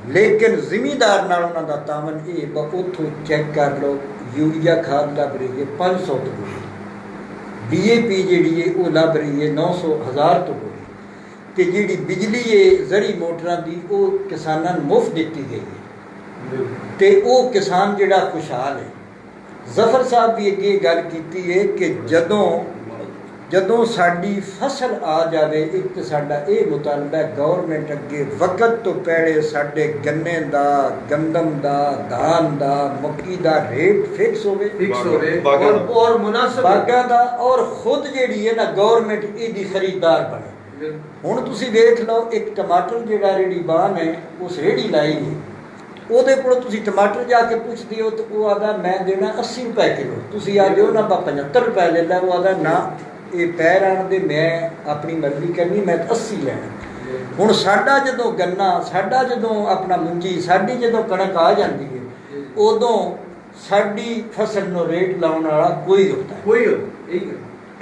ਲੇਕਿਨ ਜ਼ਿਮੀਂਦਾਰ ਨਾਲ ਉਹਨਾਂ ਦਾ ਤਾਮਨ ਇਹ ਉੱਥੋਂ ਚੈੱਕ ਕਰ ਲਓ। ਯੂਰੀਆ ਖਾਦ ਲੱਭ ਰਹੀ ਹੈ 500 ਤੋਂ ਬੋਰੀ, DAP ਜਿਹੜੀ ਹੈ ਉਹ ਲੱਭ ਰਹੀ ਹੈ 900-1000 ਤੋਂ ਬੋਰੀ, ਤੇ ਜਿਹੜੀ ਬਿਜਲੀ ਹੈ ਜ਼ਰੀ ਮੋਟਰਾਂ ਦੀ ਉਹ ਕਿਸਾਨਾਂ ਨੂੰ ਮੁਫਤ ਦਿੱਤੀ ਗਈ ਹੈ ਤੇ ਉਹ ਕਿਸਾਨ ਜਿਹੜਾ ਖੁਸ਼ਹਾਲ ਹੈ। ਜ਼ਫਰ ਸਾਹਿਬ ਵੀ ਅੱਗੇ ਗੱਲ ਕੀਤੀ ਹੈ ਕਿ ਜਦੋਂ ਸਾਡੀ ਫਸਲ ਆ ਜਾਵੇ, ਇੱਕ ਤਾਂ ਸਾਡਾ ਇਹ ਮੁਤਾਲਬਾ ਹੈ ਗੌਰਮੈਂਟ ਅੱਗੇ ਵਕਤ ਤੋਂ ਪਹਿਲੇ ਸਾਡੇ ਗੰਨੇ ਦਾ, ਗੰਦਮ ਦਾ, ਧਾਨ ਦਾ, ਮੱਕੀ ਦਾ ਰੇਟ ਫਿਕਸ ਹੋਵੇ ਔਰ ਮੁਨਾਸਿਬ ਬਾਗਾਂ ਦਾ, ਔਰ ਖੁਦ ਜਿਹੜੀ ਹੈ ਨਾ ਗੌਰਮੈਂਟ ਇਹਦੀ ਖਰੀਦਦਾਰ ਬਣੇ। ਹੁਣ ਤੁਸੀਂ ਵੇਖ ਲਓ, ਇੱਕ ਟਮਾਟਰ ਜਿਹੜਾ ਰੇੜੀ ਬਾਨ ਹੈ, ਉਸ ਰੇੜੀ ਲਾਈ ਹੈ, ਉਹਦੇ ਕੋਲ ਤੁਸੀਂ ਟਮਾਟਰ ਜਾ ਕੇ ਪੁੱਛਦੇ ਹੋ ਤਾਂ ਉਹ ਆਦਾ ਮੈਂ ਦੇਣਾ 80 ਰੁਪਏ ਕਿਲੋ, ਤੁਸੀਂ ਆ ਦਿਓ ਨਾ 75 ਰੁਪਏ ਲੈ ਲੈ, ਉਹ ਆਦਾ ਨਾ ਇਹ ਪੈਰ ਆਣ ਦੇ, ਮੈਂ ਆਪਣੀ ਮਰਜ਼ੀ ਕਰਨੀ, ਮੈਂ 80 ਲੈਣਾ। ਹੁਣ ਸਾਡਾ ਜਦੋਂ ਗੰਨਾ, ਸਾਡਾ ਜਦੋਂ ਆਪਣਾ ਮੁੰਜੀ, ਸਾਡੀ ਜਦੋਂ ਕਣਕ ਆ ਜਾਂਦੀ ਹੈ, ਉਦੋਂ ਸਾਡੀ ਫਸਲ ਨੂੰ ਰੇਟ ਲਾਉਣ ਵਾਲਾ ਕੋਈ ਹੁੰਦਾ ਕੋਈ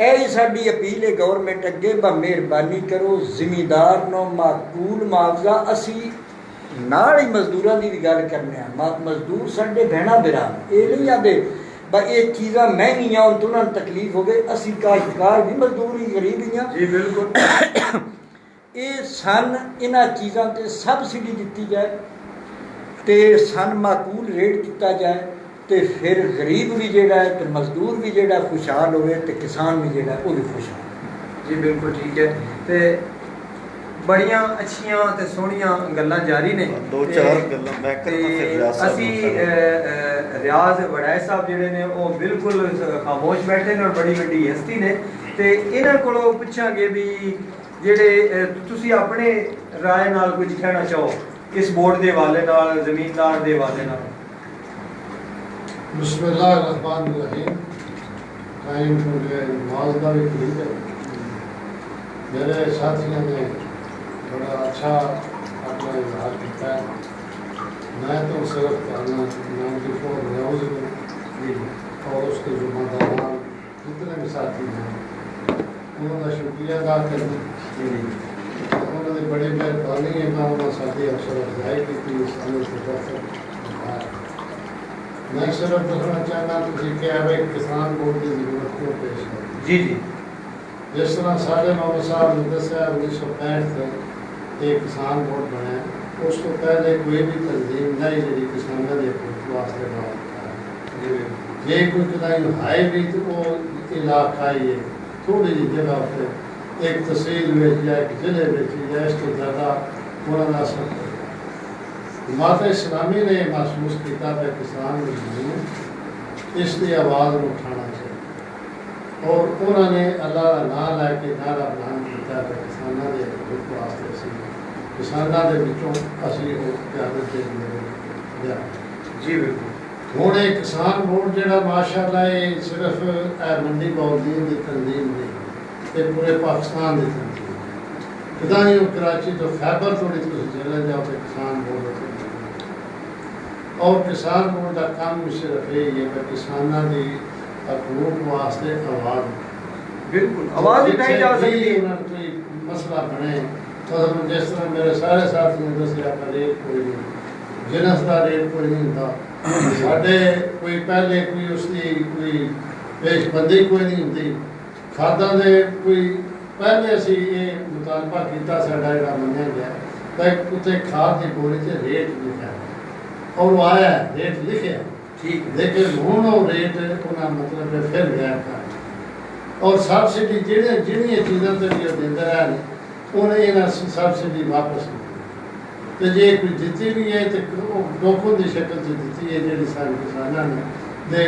ਇਹ ਸਾਡੀ ਅਪੀਲ ਹੈ ਗੌਰਮੈਂਟ ਅੱਗੇ, ਮਿਹਰਬਾਨੀ ਕਰੋ ਜ਼ਿਮੀਂਦਾਰ ਨੂੰ ਮਾਕੂਲ ਮੁਆਵਜ਼ਾ। ਅਸੀਂ ਨਾਲ ਹੀ ਮਜ਼ਦੂਰਾਂ ਦੀ ਵੀ ਗੱਲ ਕਰਨੇ ਆ, ਮਜ਼ਦੂਰ ਸਾਡੇ ਭੈਣਾਂ ਭਰਾ, ਇਹ ਨਹੀਂ ਆਦੇ ਬਈ ਇਹ ਚੀਜ਼ਾਂ ਮਹਿੰਗੀਆਂ ਹੋਣ ਤਾਂ ਉਹਨਾਂ ਨੂੰ ਤਕਲੀਫ ਹੋਵੇ, ਅਸੀਂ ਕਾਸ਼ਤਕਾਰ ਵੀ ਮਜ਼ਦੂਰ ਹੀ ਗਰੀਬ ਹੀ ਹਾਂ ਜੀ ਬਿਲਕੁਲ। ਇਹ ਸਨ ਇਹਨਾਂ ਚੀਜ਼ਾਂ ਤੇ ਸਬਸਿਡੀ ਦਿੱਤੀ ਜਾਏ ਤੇ ਸਨ ਮਾਕੂਲ ਰੇਟ ਦਿੱਤਾ ਜਾਏ, ਤੇ ਫਿਰ ਗਰੀਬ ਵੀ ਜਿਹੜਾ ਹੈ ਤੇ ਮਜ਼ਦੂਰ ਵੀ ਜਿਹੜਾ ਖੁਸ਼ਹਾਲ ਹੋਵੇ ਤੇ ਕਿਸਾਨ ਵੀ ਜਿਹੜਾ ਉਹ ਵੀ ਖੁਸ਼ਹਾਲ। ਜੀ ਬਿਲकुल ठीक है। ਤੇ ਬੜੀਆਂ ਅੱਛੀਆਂ ਤੇ ਸੋਹਣੀਆਂ ਗੱਲਾਂ ਜਾਰੀ ਨੇ, ਦੋ ਚਾਰ ਗੱਲਾਂ ਮੈਂ ਕਰਨਾ ਫਿਰ ਰਿਆਜ਼ ਸਾਹਿਬ ਅਸੀਂ ਰਿਆਜ਼ ਵੜਾਇ ਸਾਹਿਬ ਜਿਹੜੇ ਨੇ ਉਹ ਬਿਲਕੁਲ ਖਾਮੋਸ਼ ਬੈਠੇ ਨੇ ਔਰ ਬੜੀ ਵੱਡੀ ਹਸਤੀ ਨੇ, ਤੇ ਇਹਨਾਂ ਕੋਲੋਂ ਪੁੱਛਾਂਗੇ ਵੀ ਜਿਹੜੇ ਤੁਸੀਂ ਆਪਣੇ ਰਾਏ ਨਾਲ ਕੁਝ ਕਹਿਣਾ ਚਾਹੋ ਇਸ ਬੋਰਡ ਦੇ ਹਵਾਲੇ ਨਾਲ, ਜ਼ਮੀਨਦਾਰ ਦੇ ਹਵਾਲੇ ਨਾਲ। बिस्मिल्लाहिर्रहमानिर्रहीम। टाइम हो गया, नमाज का भी ठीक है। मेरे साथियों ने बड़ा अच्छा अपना इजहार किया है। मैं तो सिर्फ 94 न्यूज़ और उसके जुम्मेदारान जितने भी साथी हैं उन्होंने शुक्रिया अदा करना, उन्होंने बड़ी मेहरबानी है। मैं उन्होंने साथी अफसर अफजाई की इस समय से मैं सिर्फ दसना चाहना कि भाई किसान बोर्ड की जरूरत क्यों पेश है। जी जी। जिस तरह साढ़े मोहम्मद साहब ने दसिया 1965 से एक किसान बोर्ड बनाया, उस तो पहले कोई भी तंजीम नहीं जी किसानों के वास्ते बनाया। जे कोई कदाई है भी तो वो इलाका ही है, थोड़ी जी जगह पर एक तहसील में या एक जिले में या इस तो ज़्यादा उन्होंने असर माता इस्लामी ने महसूस किया है किसान इसकी आवाज़ में उठाना चाहिए, और उन्होंने अल्लाह का नाम लैके नारा बयान किया है किसानों के हित वास्ते असी किसानों के विचों असी क्यादत लिया। जी बिल्कुल। हुण ये किसान बोर्ड जो माशाअल्लाह ये सिर्फ मंडी बाउद्दीन की तंजीम नहीं, ये पूरे पाकिस्तान की तंजीम कदाई कराची तो खैबर थोड़ी तुम चले जाओ तो किसान बोर्ड, और किसान बोर्ड का काम सिर्फ यही है कि किसानों की हकूक वास्ते आवाज़ बिल्कुल आवाज़ उठाई जा सकती है। कोई मसला बने तो जिस तरह मेरे सारे साथियों ने दसिया रेट कोई नहीं, जिनस का रेट कोई नहीं होता साढ़े, कोई पहले कोई उसकी कोई पेशबंदी कोई नहीं होती खादा दे कोई पहले असी ये मुतालबा किया साडा जिहड़ा मन्निया गया कि उत्ते खाद की बोरी से रेट लिखा और वो आया रेट लिखे ठीक, लेकिन हूँ वो रेट उन्हें मतलब फिर गया कर और सबसिडी जिहड़ियां चीज़ों से भी देंदे रहे उन्हें इन्हें सबसिडी वापस तो जे कोई दिती भी है तो टोकन की शक्ल से दिती है जी सारे किसानों ने दे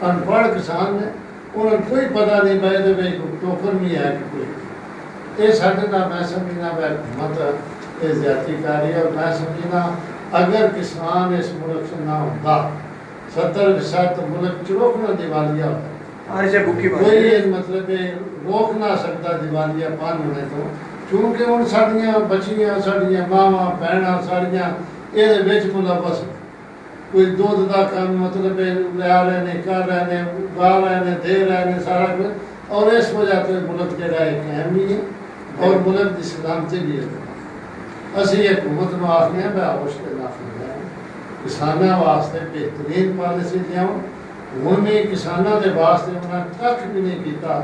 अनपढ़ किसान ने उन्हें कोई पता नहीं पाए भाई टोकन भी है कि कोई ये साढ़े ना मैं समझना हुकूमत ये ज्यादती कर रही है। और मैं समझना अगर किसान इस मुल्क से ना होता 70% तो मुल्क चुरोकना दिवालिया होता, कोई ये मतलब रोक ना सकता दिवालियापन होने तो, क्योंकि हूँ साड़ियाँ बच्चियाँ साड़ियाँ मावां भैनां साड़ियाँ ये मुलवस कोई दुध का काम मतलब लिया रहे ने कर रहे ने गा रहे ने दे रहे ने सारा कुछ, और इस वजह से मुल्क जरा एक अहम भी है और मुल्क की सलामती भी है। असी हुकूमत में आखने हैं बेहोश के नाफिज है किसानों वास्ते बेहतरीन पॉलिसी लियाओ, हूँ भी किसानों के वास्ते उन्हें कख भी नहीं किया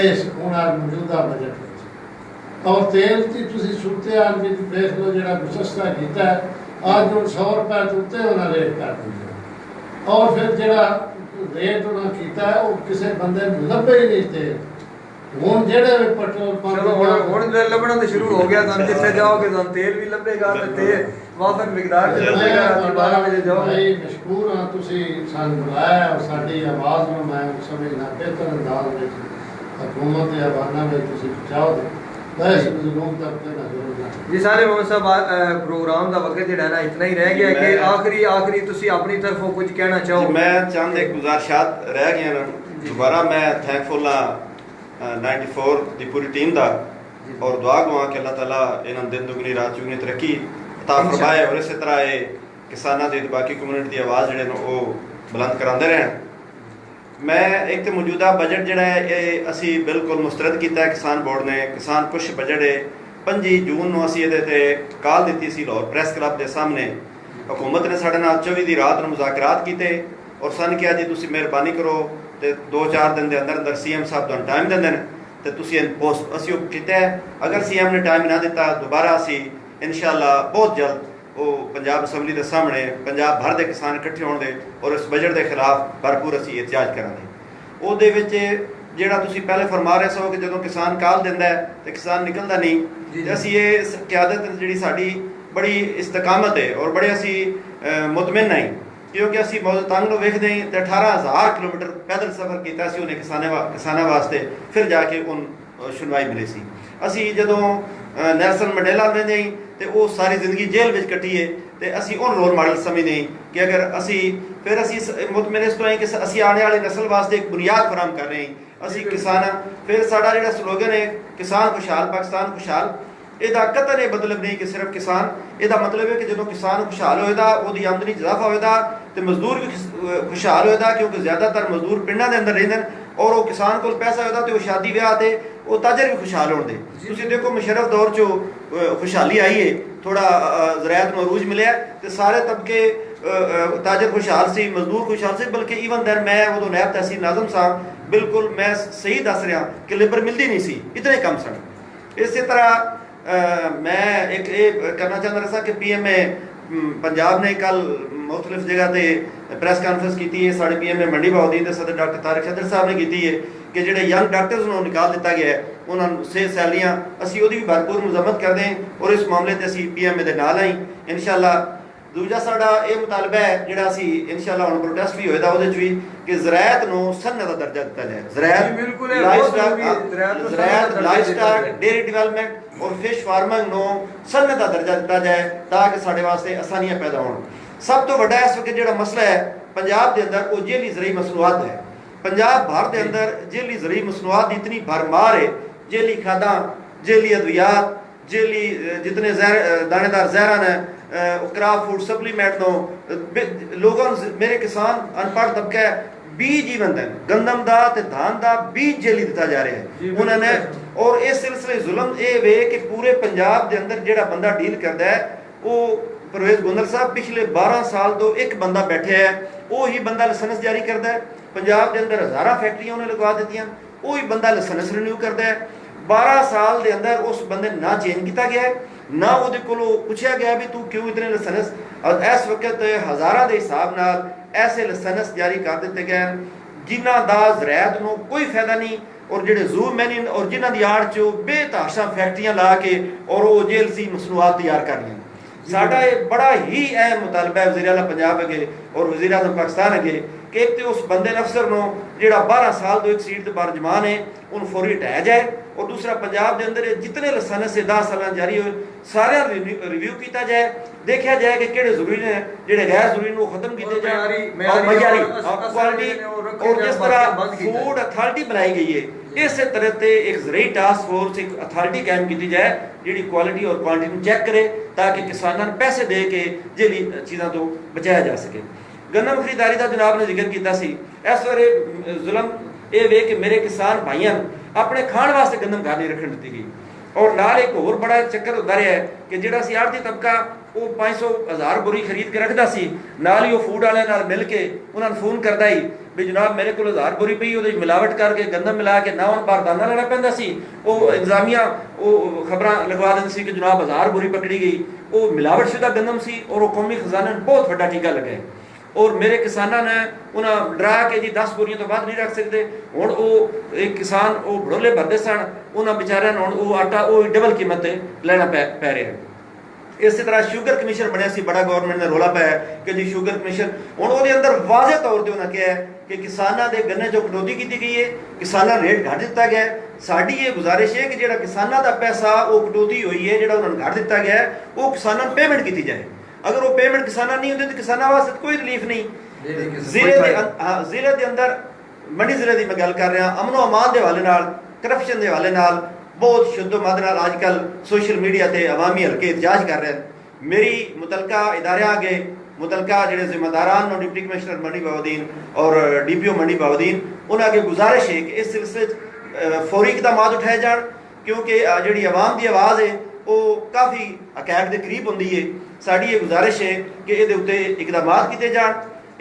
इस मौजूदा बजट। और तेल की तुम सूरत हाल भी देख लो जो सस्ता किया है अज हम 100 रुपए तो उत्ते उन्हें रेट कर दिया, और फिर जो रेट उन्हें किया है वो किसी बंदे लभे ही नहीं तेल। हूँ जेड़े भी पेट्रोल पंप लभना तो शुरू हो गया, तुम जिथे जाओगे तो तेल भी लभेगा तो तेल वापस मिकदार च लभेगा। 12 बजे जाओ भाई मशकूर हाँ तुसी सान बुलाया और साडी आवाज़ में मैं समझना बेहतर अंदाज में हुकूमत के हवाना में तुसी पहुँचाओ। बस मजलूम तबके ना जोड़ना जी सारे मोहम्मद साहब प्रोग्राम का वक्त जो है ना इतना ही रह गया कि आखिरी तुसी अपनी तरफों कुछ कहना जी, चाहो। मैं चंद एक गुजारिशात रह गए हैं दोबारा मैं थैंकफुल हाँ 94 की पूरी टीम का और दुआ गवा कि अल्लाह ताला इन्होंने दिन दुगनी रात चुगनी तरक्की अता फरमाए और इस तरह ये किसानों की बाकी कम्यूनिटी की आवाज़ जोड़े वो बुलंद कराते रहन। मैं एक तो मौजूदा बजट जोड़ा है ये असी बिल्कुल मुस्तरद किया किसान बोर्ड ने किसान कुछ बजट है 5 जून को असी ये कॉल दी सी लाहौर प्रेस क्लब के सामने हुकूमत ने साढ़े नाल 24 की रात को मुज़ाकरात किए और सन कहा जी तुम मेहरबानी करो तो 2-4 दिन के अंदर अंदर CM साहब तुम टाइम देंगे तो तुम पोस्ट असी किया है। अगर CM ने टाइम ना दिता दोबारा असी इंशाअल्लाह बहुत जल्द वो पंजाब असैम्बली के सामने पंजाब भर के किसान इकट्ठे होने और इस बजट के खिलाफ भरपूर असी एहतजाज करांगे। वो ਜਿਹੜਾ ਤੁਸੀਂ ਪਹਿਲੇ ਫਰਮਾ ਰਹੇ ਸੋ ਕਿ ਜਦੋਂ ਕਿਸਾਨ ਕਾਲ ਦਿੰਦਾ ਹੈ ਤੇ ਕਿਸਾਨ ਨਿਕਲਦਾ ਨਹੀਂ ਤੇ ਅਸੀਂ ਇਹ ਕਿਆਦਤ ਜਿਹੜੀ ਸਾਡੀ ਬੜੀ ਇਸਤਕਾਮਤ ਹੈ ਔਰ ਬੜੇ ਅਸੀਂ ਮੁਤਮਿਨ ਨਹੀਂ ਕਿਉਂਕਿ ਅਸੀਂ ਬਹੁਤ ਤੰਗ ਨੂੰ ਵੇਖਦੇ ਹਾਂ ਤੇ 18000 ਕਿਲੋਮੀਟਰ ਪੈਦਲ ਸਫ਼ਰ ਕੀਤਾ ਸੀ ਉਹਨੇ ਕਿਸਾਨਾਂ ਵਾਸਤੇ ਫਿਰ ਜਾ ਕੇ ਉਹ ਸੁਣਵਾਈ ਮਿਲੀ ਸੀ। ਅਸੀਂ ਜਦੋਂ ਨੈਲਸਨ ਮੰਡੇਲਾ ਦੇ ਨਹੀਂ ਤੇ ਉਹ ਸਾਰੀ ਜ਼ਿੰਦਗੀ ਜੇਲ੍ਹ ਵਿੱਚ ਕੱਟੀ ਹੈ ਤੇ ਅਸੀਂ ਉਹ ਰੋਲ ਮਾਡਲ ਸਮਝਦੇ ਹਾਂ ਕਿ ਅਗਰ ਅਸੀਂ ਫਿਰ ਅਸੀਂ ਮੁਤਮਿਨ ਇਸ ਤੋਂ ਹਾਂ ਕਿ ਅਸੀਂ ਆਉਣ ਵਾਲੀ ਨਸਲ ਵਾਸਤੇ ਇੱਕ ਬੁਨਿਆਦ ਫਰਾਹਮ ਕਰ ਰਹੇ ਹਾਂ। ਅਸੀਂ ਕਿਸਾਨ ਫਿਰ ਸਾਡਾ ਜਿਹੜਾ ਸਲੋਗਨ ਹੈ ਕਿਸਾਨ ਖੁਸ਼ਹਾਲ ਪਾਕਿਸਤਾਨ ਖੁਸ਼ਹਾਲ ਇਹਦਾ ਕਤਨ ਇਹ ਮਤਲਬ ਨਹੀਂ ਕਿ ਸਿਰਫ ਕਿਸਾਨ ਇਹਦਾ ਮਤਲਬ ਹੈ ਕਿ ਜਦੋਂ ਕਿਸਾਨ ਖੁਸ਼ਹਾਲ ਹੋਏਗਾ ਉਹਦੀ ਆਮਦਨੀ 'ਚ ਇਜ਼ਾਫਾ ਹੋਏਗਾ ਤੇ ਮਜ਼ਦੂਰ ਵੀ ਖੁਸ਼ਹਾਲ ਹੋਏਗਾ ਕਿਉਂਕਿ ਜ਼ਿਆਦਾਤਰ ਮਜ਼ਦੂਰ ਪਿੰਡਾਂ ਦੇ ਅੰਦਰ ਰਹਿੰਦੇ ਨੇ ਔਰ ਉਹ ਕਿਸਾਨ ਕੋਲ ਪੈਸਾ ਹੋਏਗਾ ਤੇ ਉਹ ਸ਼ਾਦੀ ਵਿਆਹ ਤੇ ਉਹ ਤਾਜਰ ਵੀ ਖੁਸ਼ਹਾਲ ਹੋਣਗੇ। ਤੁਸੀਂ ਦੇਖੋ ਮੁਸ਼ਰਫ ਦੌਰ 'ਚ ਖੁਸ਼ਹਾਲੀ ਆਈ ਹੈ ਥੋੜਾ ਜ਼ਰਾਅਤ ਨੂੰ ਅਰੂਜ ਮਿਲਿਆ ਤੇ ਸਾਰੇ ਤਬਕੇ ਤਾਜਰ ਖੁਸ਼ਹਾਲ ਸੀ ਮਜ਼ਦੂਰ ਖੁਸ਼ਹਾਲ ਸੀ ਬਲਕਿ ਈਵਨ ਦੈਨ ਮੈਂ ਉਦੋਂ ਨਾਇਬ ਤਹਿਸੀਲ ਨਾਜ਼ਮ ਸਾਹਿਬ ਬਿਲਕੁਲ ਮੈਂ ਸਹੀ ਦੱਸ ਰਿਹਾ ਕਿ ਲੇਬਰ ਮਿਲਦੀ ਨਹੀਂ ਸੀ ਇਤਨੇ ਕੰਮ ਸਨ। ਇਸੇ ਤਰ੍ਹਾਂ ਮੈਂ ਇੱਕ ਇਹ ਕਰਨਾ ਚਾਹੁੰਦਾ ਰਿਹਾ ਕਿ PMA पंजाब ने कल मुख्तलिफ जगह पर प्रेस कॉन्फ्रेंस की है साढ़े PMA मंडी बहाउद्दीन के सदर डॉक्टर तारिक सदर साहब ने की है कि जो यंग डॉक्टर्स को निकाल दिता गया है उन्होंने 6 सैलरियाँ असी वो भी भरपूर मजम्मत करते हैं और इस मामले से असी PMA के नाल आई इंशाअल्लाह। दूजा साडा ये मुतालबा है जिहड़ा असी इंशाअल्लाह हुण प्रोटेस्ट भी होएगा ਉਹਦੇ 'ਚ ਵੀ कि ज़राअत ਨੂੰ सन्नत ਦਾ दर्जा दिता जाए। ज़राअत लाइवस्टॉक डेयरी डेवलपमेंट और फिश फार्मिंग ਨੂੰ सन्नत ਦਾ दर्जा दिता जाए ताकि साडे वास्ते आसानियां पैदा होण। सब तो वड्डा इस वक्त जिहड़ा मसला है पंजाब के अंदर वो जेली ज़रई मसनूआत है। पंजाब भर के अंदर जेली ज़रई मसनूआत की इतनी भरमार है जेली खादा जेली अद्वियात जेली जितने दानेदार जहरा ने क्राफ्ट फूड सप्लीमेंट नो लोगों मेरे किसान अनपढ़ तबका बीज ही बनते हैं गंदम का धान का बीज जेली दिता जा रहा है उन्होंने। और इस सिलसिले जुल्म ये वे कि पूरे पंजाब के अंदर जो बंदा डील करता है वो परवेज गोंदल साहब पिछले 12 साल तो एक बंदा बैठे है वो ही बंदा लाइसेंस जारी करता है। पंजाब के अंदर 1000 फैक्ट्रियां उन्हें लगवा दी वो ही बंदा लाइसेंस रिन्यू करता है। 12 साल के अंदर उस बंदे ना चेंज किया गया है ना वो पूछा गया भी तू क्यों इतने लाइसेंस। और इस वक्त हज़ारों के हिसाब नाल ऐसे लाइसेंस जारी कर दिते गए जिन्हों का ज़राअत को कोई फायदा नहीं और जो जू मैन और जिन्हों की आड़ च बेतहाशा फैक्ट्रियां ला के और वो जेल सी मसनूआत तैयार कर रही। साडा ये बड़ा ही अहम मुतालबा है वज़ीर आला पंजाब अगे और वज़ीर आज़म पाकिस्तान अगे कि एक तो उस बंदे अफसर को जोड़ा 12 साल तो एक सीट के बार जमान है उन्होंने फौरी हटाया जाए और दूसरा पंजाब के अंदर जितने लाइसेंस 10 साल जारी हुए सारे रिव्यू किया जाए देखा जाए कि किहड़े जरूरी ने जिहड़े गैर जरूरी ने खत्म किए जाए और मयारी क्वालिटी और जिस तरह फूड अथॉरिटी बनाई गई है इस तरह से एक ज़रई टास्क फोर्स एक अथॉरिटी कायम की जाए जी क्वालिटी और क्वांटिटी को चेक करे ताकि किसानों पैसे दे के जेली चीज़ों तो बचाया जा सके। गन्नम खरीदारी का जनाब ने जिक्र किया इस बारे जुल्म ये वे कि मेरे किसान भाइयों अपने खाण वास्ते गंदम घर नहीं रखने दी गई और नाल एक होर बड़ा चक्कर होता रहा है कि जिहड़ा सी आड़ती तबका वो 500,000 बोरी खरीद के रखता सी नाल ही वो फूड वाले नाल मिल के उन्होंने फोन करता ही भी जनाब मेरे को 1000 बोरी पई वो मिलावट करके गंदम मिला के ना उन बारदाना लेना पैंदा सी वो इंतजामिया वो खबर लगवा देंदी सी कि जनाब 1000 बोरी पकड़ी गई वो मिलावट शुदा गंदम सी और वो कौमी खजाने बहुत बड़ा टीका लगे और मेरे किसानों ने उन्हें डरा के जी 10 बोरियों तो बाद नहीं रख सकते हुण वो एक किसान वो भड़ोले भरते सन उन्होंने बेचारे हुण वो आटा वो डबल कीमत लेना पै रहा है। ਇਸੇ ਤਰ੍ਹਾਂ ਸ਼ੂਗਰ ਕਮਿਸ਼ਨ ਬਣਿਆ ਸੀ, ਬੜਾ ਗਵਰਨਮੈਂਟ ਨੇ ਰੋਲਾ ਪਾਇਆ ਕਿ ਜੀ ਸ਼ੂਗਰ ਕਮਿਸ਼ਨ, ਹੁਣ ਉਹਦੇ ਅੰਦਰ ਵਾਜ਼ਿਹ ਤੌਰ ਤੇ ਉਹਨਾਂ ਕਿਹਾ ਹੈ ਕਿ ਕਿਸਾਨਾਂ ਦੇ ਗੰਨੇ 'ਚੋਂ ਕਟੌਤੀ ਕੀਤੀ ਗਈ ਹੈ, ਕਿਸਾਨਾਂ ਰੇਟ ਘੱਟ ਦਿੱਤਾ ਗਿਆ ਹੈ। ਸਾਡੀ ਇਹ ਗੁਜ਼ਾਰਿਸ਼ ਹੈ ਕਿ ਜਿਹੜਾ ਕਿਸਾਨਾਂ ਦਾ ਪੈਸਾ ਉਹ ਕਟੌਤੀ ਹੋਈ ਹੈ, ਜਿਹੜਾ ਉਹਨਾਂ ਨੂੰ ਘੱਟ ਦਿੱਤਾ ਗਿਆ ਹੈ, ਉਹ ਕਿਸਾਨਾਂ ਨੂੰ ਪੇਮੈਂਟ ਕੀਤੀ ਜਾਏ। ਅਗਰ ਉਹ ਪੇਮੈਂਟ ਕਿਸਾਨਾਂ ਨਹੀਂ ਹੁੰਦੀ ਤਾਂ ਕਿਸਾਨਾਂ ਵਾਸਤੇ ਕੋਈ ਰਿਲੀਫ ਨਹੀਂ। ਜ਼ਿਲ੍ਹੇ ਦੇ ਅੰਦਰ, ਮੰਡੀ ਜ਼ਿਲ੍ਹੇ ਦੀ ਮੈਂ ਗੱਲ ਕਰ ਰਿਹਾ, ਅਮਨੋ ਅਮਾਨ ਦੇ ਹਵਾਲੇ ਨਾਲ, ਕਰਪਸ਼ਨ ਦੇ ਹਵਾਲੇ ਨਾਲ ਬਹੁਤ ਸ਼ੁੱਧ ਮੱਧ ਨਾਲ ਅੱਜ ਕੱਲ੍ਹ ਸੋਸ਼ਲ ਮੀਡੀਆ ਤੇ ਅਵਾਮੀ ਹਲਕੇ ਇਤਜਾਜ ਕਰ ਰਹੇ ਹਨ। ਮੇਰੀ ਮੁਤਲਕਾ ਇਦਾਰਿਆਂ ਅੱਗੇ ਮੁਤਲਕਾ ਜਿਹੜੇ ਜ਼ਿੰਮੇਦਾਰਾਨ ਨੂੰ, ਡਿਪਟੀ ਕਮਿਸ਼ਨਰ ਮੰਡੀ ਬਹਾਉਦੀਨ ਔਰ DPO ਮੰਡੀ ਬਹਾਉਦੀਨ, ਉਹਨਾਂ ਅੱਗੇ ਗੁਜ਼ਾਰਿਸ਼ ਹੈ ਕਿ ਇਸ ਸਿਲਸਿਲੇ 'ਚ ਫੌਰੀ ਇਕਦਾਮਾਤ ਉਠਾਏ ਜਾਣ, ਕਿਉਂਕਿ ਜਿਹੜੀ ਆਵਾਮ ਦੀ ਆਵਾਜ਼ ਹੈ ਉਹ ਕਾਫੀ ਹਕੈਕ ਦੇ ਕਰੀਬ ਹੁੰਦੀ ਹੈ। ਸਾਡੀ ਇਹ ਗੁਜ਼ਾਰਿਸ਼ ਹੈ ਕਿ ਇਹਦੇ ਉੱਤੇ ਇਕਦਾਮਾਤ ਕੀਤੇ ਜਾਣ।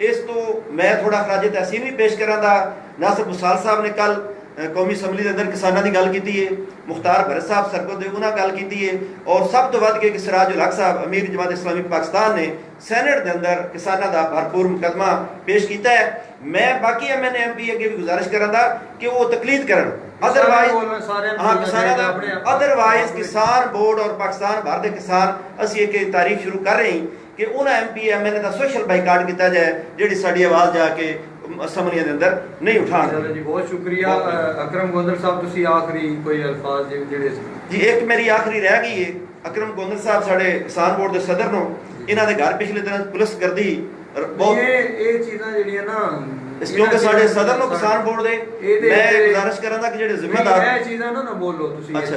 ਇਸ ਤੋਂ ਮੈਂ ਥੋੜਾ ਖਰਾਜੇ ਤਹਿਸੀਨ ਵੀ ਪੇਸ਼ ਕਰਾਂ ਦਾ, ਨਾਸਿਰ ਬੁਸਾਲ ਸਾਹਿਬ ਨੇ ਕੱਲ ਕੌਮੀ ਅਸੈਂਬਲੀ ਦੇ ਅੰਦਰ ਕਿਸਾਨਾਂ ਦੀ ਗੱਲ ਕੀਤੀ ਹੈ, ਮੁਖਤਾਰ ਭਰਤ ਸਾਹਿਬ ਸਰਕਲ ਦੇ ਉਹਨਾਂ ਗੱਲ ਕੀਤੀ ਹੈ, ਔਰ ਸਭ ਤੋਂ ਵੱਧ ਕੇ ਕਿ ਸਿਰਾਜੁਲ ਹਕ ਸਾਹਿਬ ਅਮੀਰ ਜਮਾਤ ਇਸਲਾਮੀ ਪਾਕਿਸਤਾਨ ਨੇ ਸੈਨੇਟ ਦੇ ਅੰਦਰ ਕਿਸਾਨਾਂ ਦਾ ਭਰਪੂਰ ਮੁਕੱਦਮਾ ਪੇਸ਼ ਕੀਤਾ ਹੈ। ਮੈਂ ਬਾਕੀ MNA MP ਅੱਗੇ ਵੀ ਗੁਜ਼ਾਰਿਸ਼ ਕਰਾਂ ਦਾ ਕਿ ਉਹ ਤਕਲੀਦ ਕਰਨ, ਅਦਰਵਾइज ਕਿਸਾਨ ਬੋਰਡ ਔਰ ਪਾਕਿਸਤਾਨ ਭਰ ਦੇ ਕਿਸਾਨ ਅਸੀਂ ਇੱਕ ਤਾਰੀਖ ਸ਼ੁਰੂ ਕਰ ਰਹੇ ਹਾਂ ਕਿ ਉਹਨਾਂ MP MNA ਦਾ ਸੋਸ਼ਲ ਬਾਈਕਾਟ ਕੀਤਾ ਜਾਏ ਜਿਹੜੀ ਸਾਡੀ ਆਵਾਜ਼ ਜਾ ਕੇ ਅਸੈਂਬਲੀਆਂ ਦੇ ਅੰਦਰ ਨਹੀਂ ਉਠਾਉਣ। ਚਲੋ ਜੀ, ਬਹੁਤ ਸ਼ੁਕਰੀਆ। ਅਕਰਮ ਗੋਂਦਲ ਸਾਹਿਬ, ਤੁਸੀਂ ਆਖਰੀ ਕੋਈ ਅਲਫਾਜ਼ ਜਿਹੜੇ ਜੀ, ਇੱਕ ਮੇਰੀ ਆਖਰੀ ਰਹਿ ਗਈ ਹੈ। ਅਕਰਮ ਗੋਂਦਲ ਸਾਹਿਬ ਸਾਡੇ ਕਿਸਾਨ ਬੋਰਡ ਦੇ ਸਦਰ ਨੂੰ, ਇਹਨਾਂ ਦੇ ਘਰ ਪਿਛਲੇ ਦਿਨਾਂ ਪੁਲਿਸ ਗਰਦੀ ਬਹੁਤ, ਇਹ ਚੀਜ਼ਾਂ ਜਿਹੜੀਆਂ ਨਾ, ਕਿਉਂਕਿ ਸਾਡੇ ਸਦਰ ਨੂੰ ਕਿਸਾਨ ਬੋਰਡ ਦੇ ਮੈਂ ਗੁਜ਼ਾਰਿਸ਼ ਕਰਾਂਗਾ ਕਿ ਜਿਹੜੇ ਜ਼ਿੰਮੇਦਾਰ ਇਹ ਚੀਜ਼ਾਂ ਨਾ ਬੋਲੋ ਤੁਸੀਂ। ਅੱਛਾ।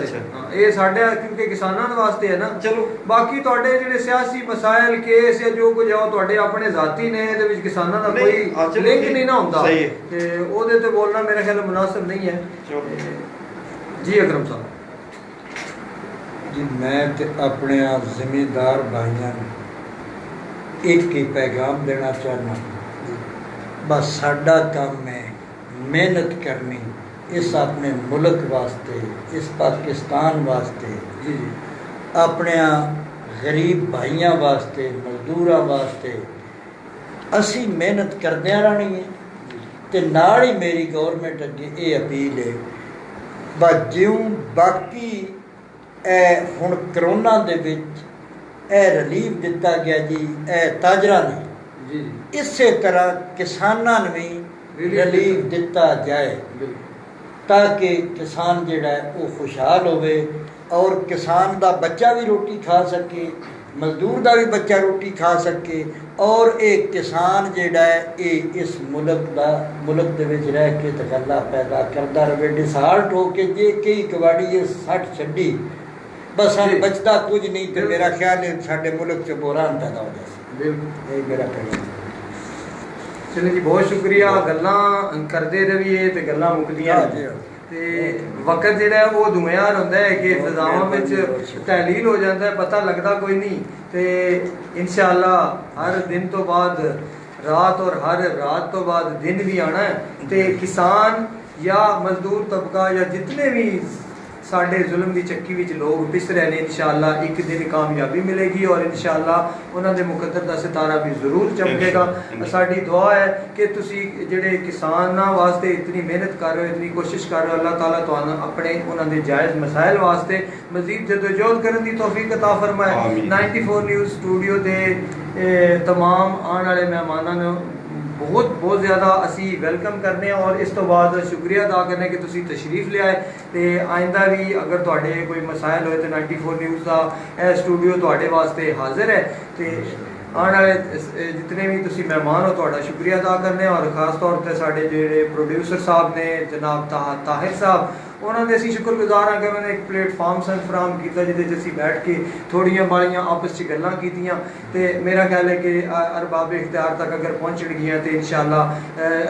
ਇਹ ਸਾਡੇ ਕਿਉਂਕਿ ਕਿਸਾਨਾਂ ਵਾਸਤੇ ਹੈ ਨਾ। ਚਲੋ, ਬਾਕੀ ਤੁਹਾਡੇ ਜਿਹੜੇ ਸਿਆਸੀ ਮਸਾਇਲ, ਕੇਸ ਜਾਂ ਜੋ ਕੁਝ ਆ ਉਹ ਤੁਹਾਡੇ ਆਪਣੇ ਜ਼ਾਤੀ ਨੇ, ਇਹਦੇ ਵਿੱਚ ਕਿਸਾਨਾਂ ਦਾ ਕੋਈ ਲਿੰਕ ਨਹੀਂ ਨਾ ਹੁੰਦਾ ਤੇ ਉਹਦੇ ਤੇ ਬੋਲਣਾ ਮੇਰੇ ਖਿਆਲ ਮੁਨਾਸਿਬ ਨਹੀਂ ਹੈ। ਜੀ ਅਕਰਮ ਸਾਹਿਬ ਜੀ, ਮੈਂ ਤੇ ਆਪਣੇ ਜ਼ਿਮੀਂਦਾਰ ਭਾਈਆਂ ਨੂੰ ਇੱਕ ਹੀ ਪੈਗਾਮ ਦੇਣਾ ਚਾਹੁੰਦਾ, बस साडा काम है मेहनत करनी इस अपने मुल्क वास्ते, इस पाकिस्तान वास्ते, अपने गरीब भाइयों वास्ते, मजदूरों वास्ते असी मेहनत करदे रहनी है। तो नाल ही मेरी गौरमेंट अगे ये अपील है, बस ज्यों बाकी हुण करोना दे विच रिलीफ दिता गया जी ताजरा ने, इसे तरह किसानां नूं भी रिलीफ दिता जाए ताकि किसान जिहड़ा है वो खुशहाल होवे और किसान दा बच्चा भी रोटी खा सके, मजदूर दा भी बच्चा रोटी खा सके और एक किसान जिहड़ा है ये इस मुल्क दे विच रह के तकल्ला पैदा करदा रहे। डिसाल्ट हो के जे कई कवाड़ी ये सट छड्डी बस बचता कुछ नहीं, तो मेरा ख्याल है साडे मुल्क च बोरान पैदा हो जाए। बिल्कुल यही मेरा कहना। चलो जी, बहुत शुक्रिया। गल्लां करदे रहिए ते गल्लां मुकदियां ते वक्त जिहड़ा है वो दुनियार हुंदा है कि फिजावां विच तहलील हो जाता है, पता लगता कोई नहीं। ते इंशाअल्लाह हर दिन तो बाद रात और हर रात तो बाद दिन भी आना है। ते किसान या मजदूर तबका या जितने भी साढ़े जुल्म की चक्की विच लोग पिस रहे हैं, इंशाअल्लाह एक दिन कामयाबी मिलेगी और इंशाअल्लाह उन्होंने मुकद्दर का सितारा भी जरूर चमकेगा। साड़ी दुआ है कि तुसी जिहड़े किसानां वास्ते इतनी मेहनत कर रहे हो, इतनी कोशिश कर रहे हो, अल्लाह ताला तुहानू अपने उन्होंने जायज़ मसाइल वास्ते मजीद जदोजहद करने की तौफीक अता फरमाए। 94 न्यूज़ स्टूडियो के तमाम आने वाले मेहमानों ने बहुत बहुत ज़्यादा असी वेलकम करने और इस तो बाद शुक्रिया अदा करने कि तुसी तशरीफ ले आए। तो आइंदा भी अगर तुहाडे कोई मसाइल होए तो 94 न्यूज़ का स्टूडियो तुहाडे वास्ते हाजिर है। तो आने वाले जितने भी तुसी मेहमान हो तुहाडा शुक्रिया अदा करने और ख़ास तौर पर साढ़े जो प्रोड्यूसर साहब ने जनाब ताहिर साहब, उन्होंने असी शुक्रगुजार हाँ कि उन्होंने एक प्लेटफॉर्म सन फराम किया जिहदे असी बैठ के थोड़ियां बालियां आपस च गल्लां कीतियां। तो मेरा ख्याल है कि अरबाब इख्तियार तक अगर पहुँचण गियां तो इंशाअल्लाह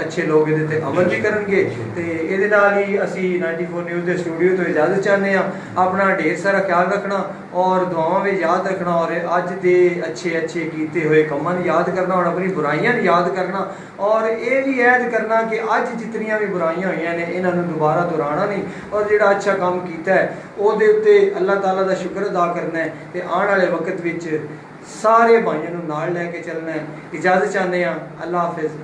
अच्छे लोग इहदे ते अमल भी करनगे। तो इहदे नाल ही असी 94 न्यूज़ के स्टूडियो तो इजाज़त चाहते हैं। अपना ढेर सारा ख्याल रखना और दुआवां भी याद रखना और अज दे अच्छे अच्छे कीते हुए कामां याद करना और अपनी बुराइयां याद करना और ये भी याद करना कि अज जितनियां भी बुराइयां हुई ने इन्होंने दोबारा दोहराना नहीं और जिहड़ा अच्छा काम किया है उहदे उत्ते अल्लाह ताला का शुक्र अदा करना है। तो आने वाले वक्त विच सारे भाइयों नाल लैके चलना है। इजाज़त चाहते हैं। अल्लाह हाफिज़।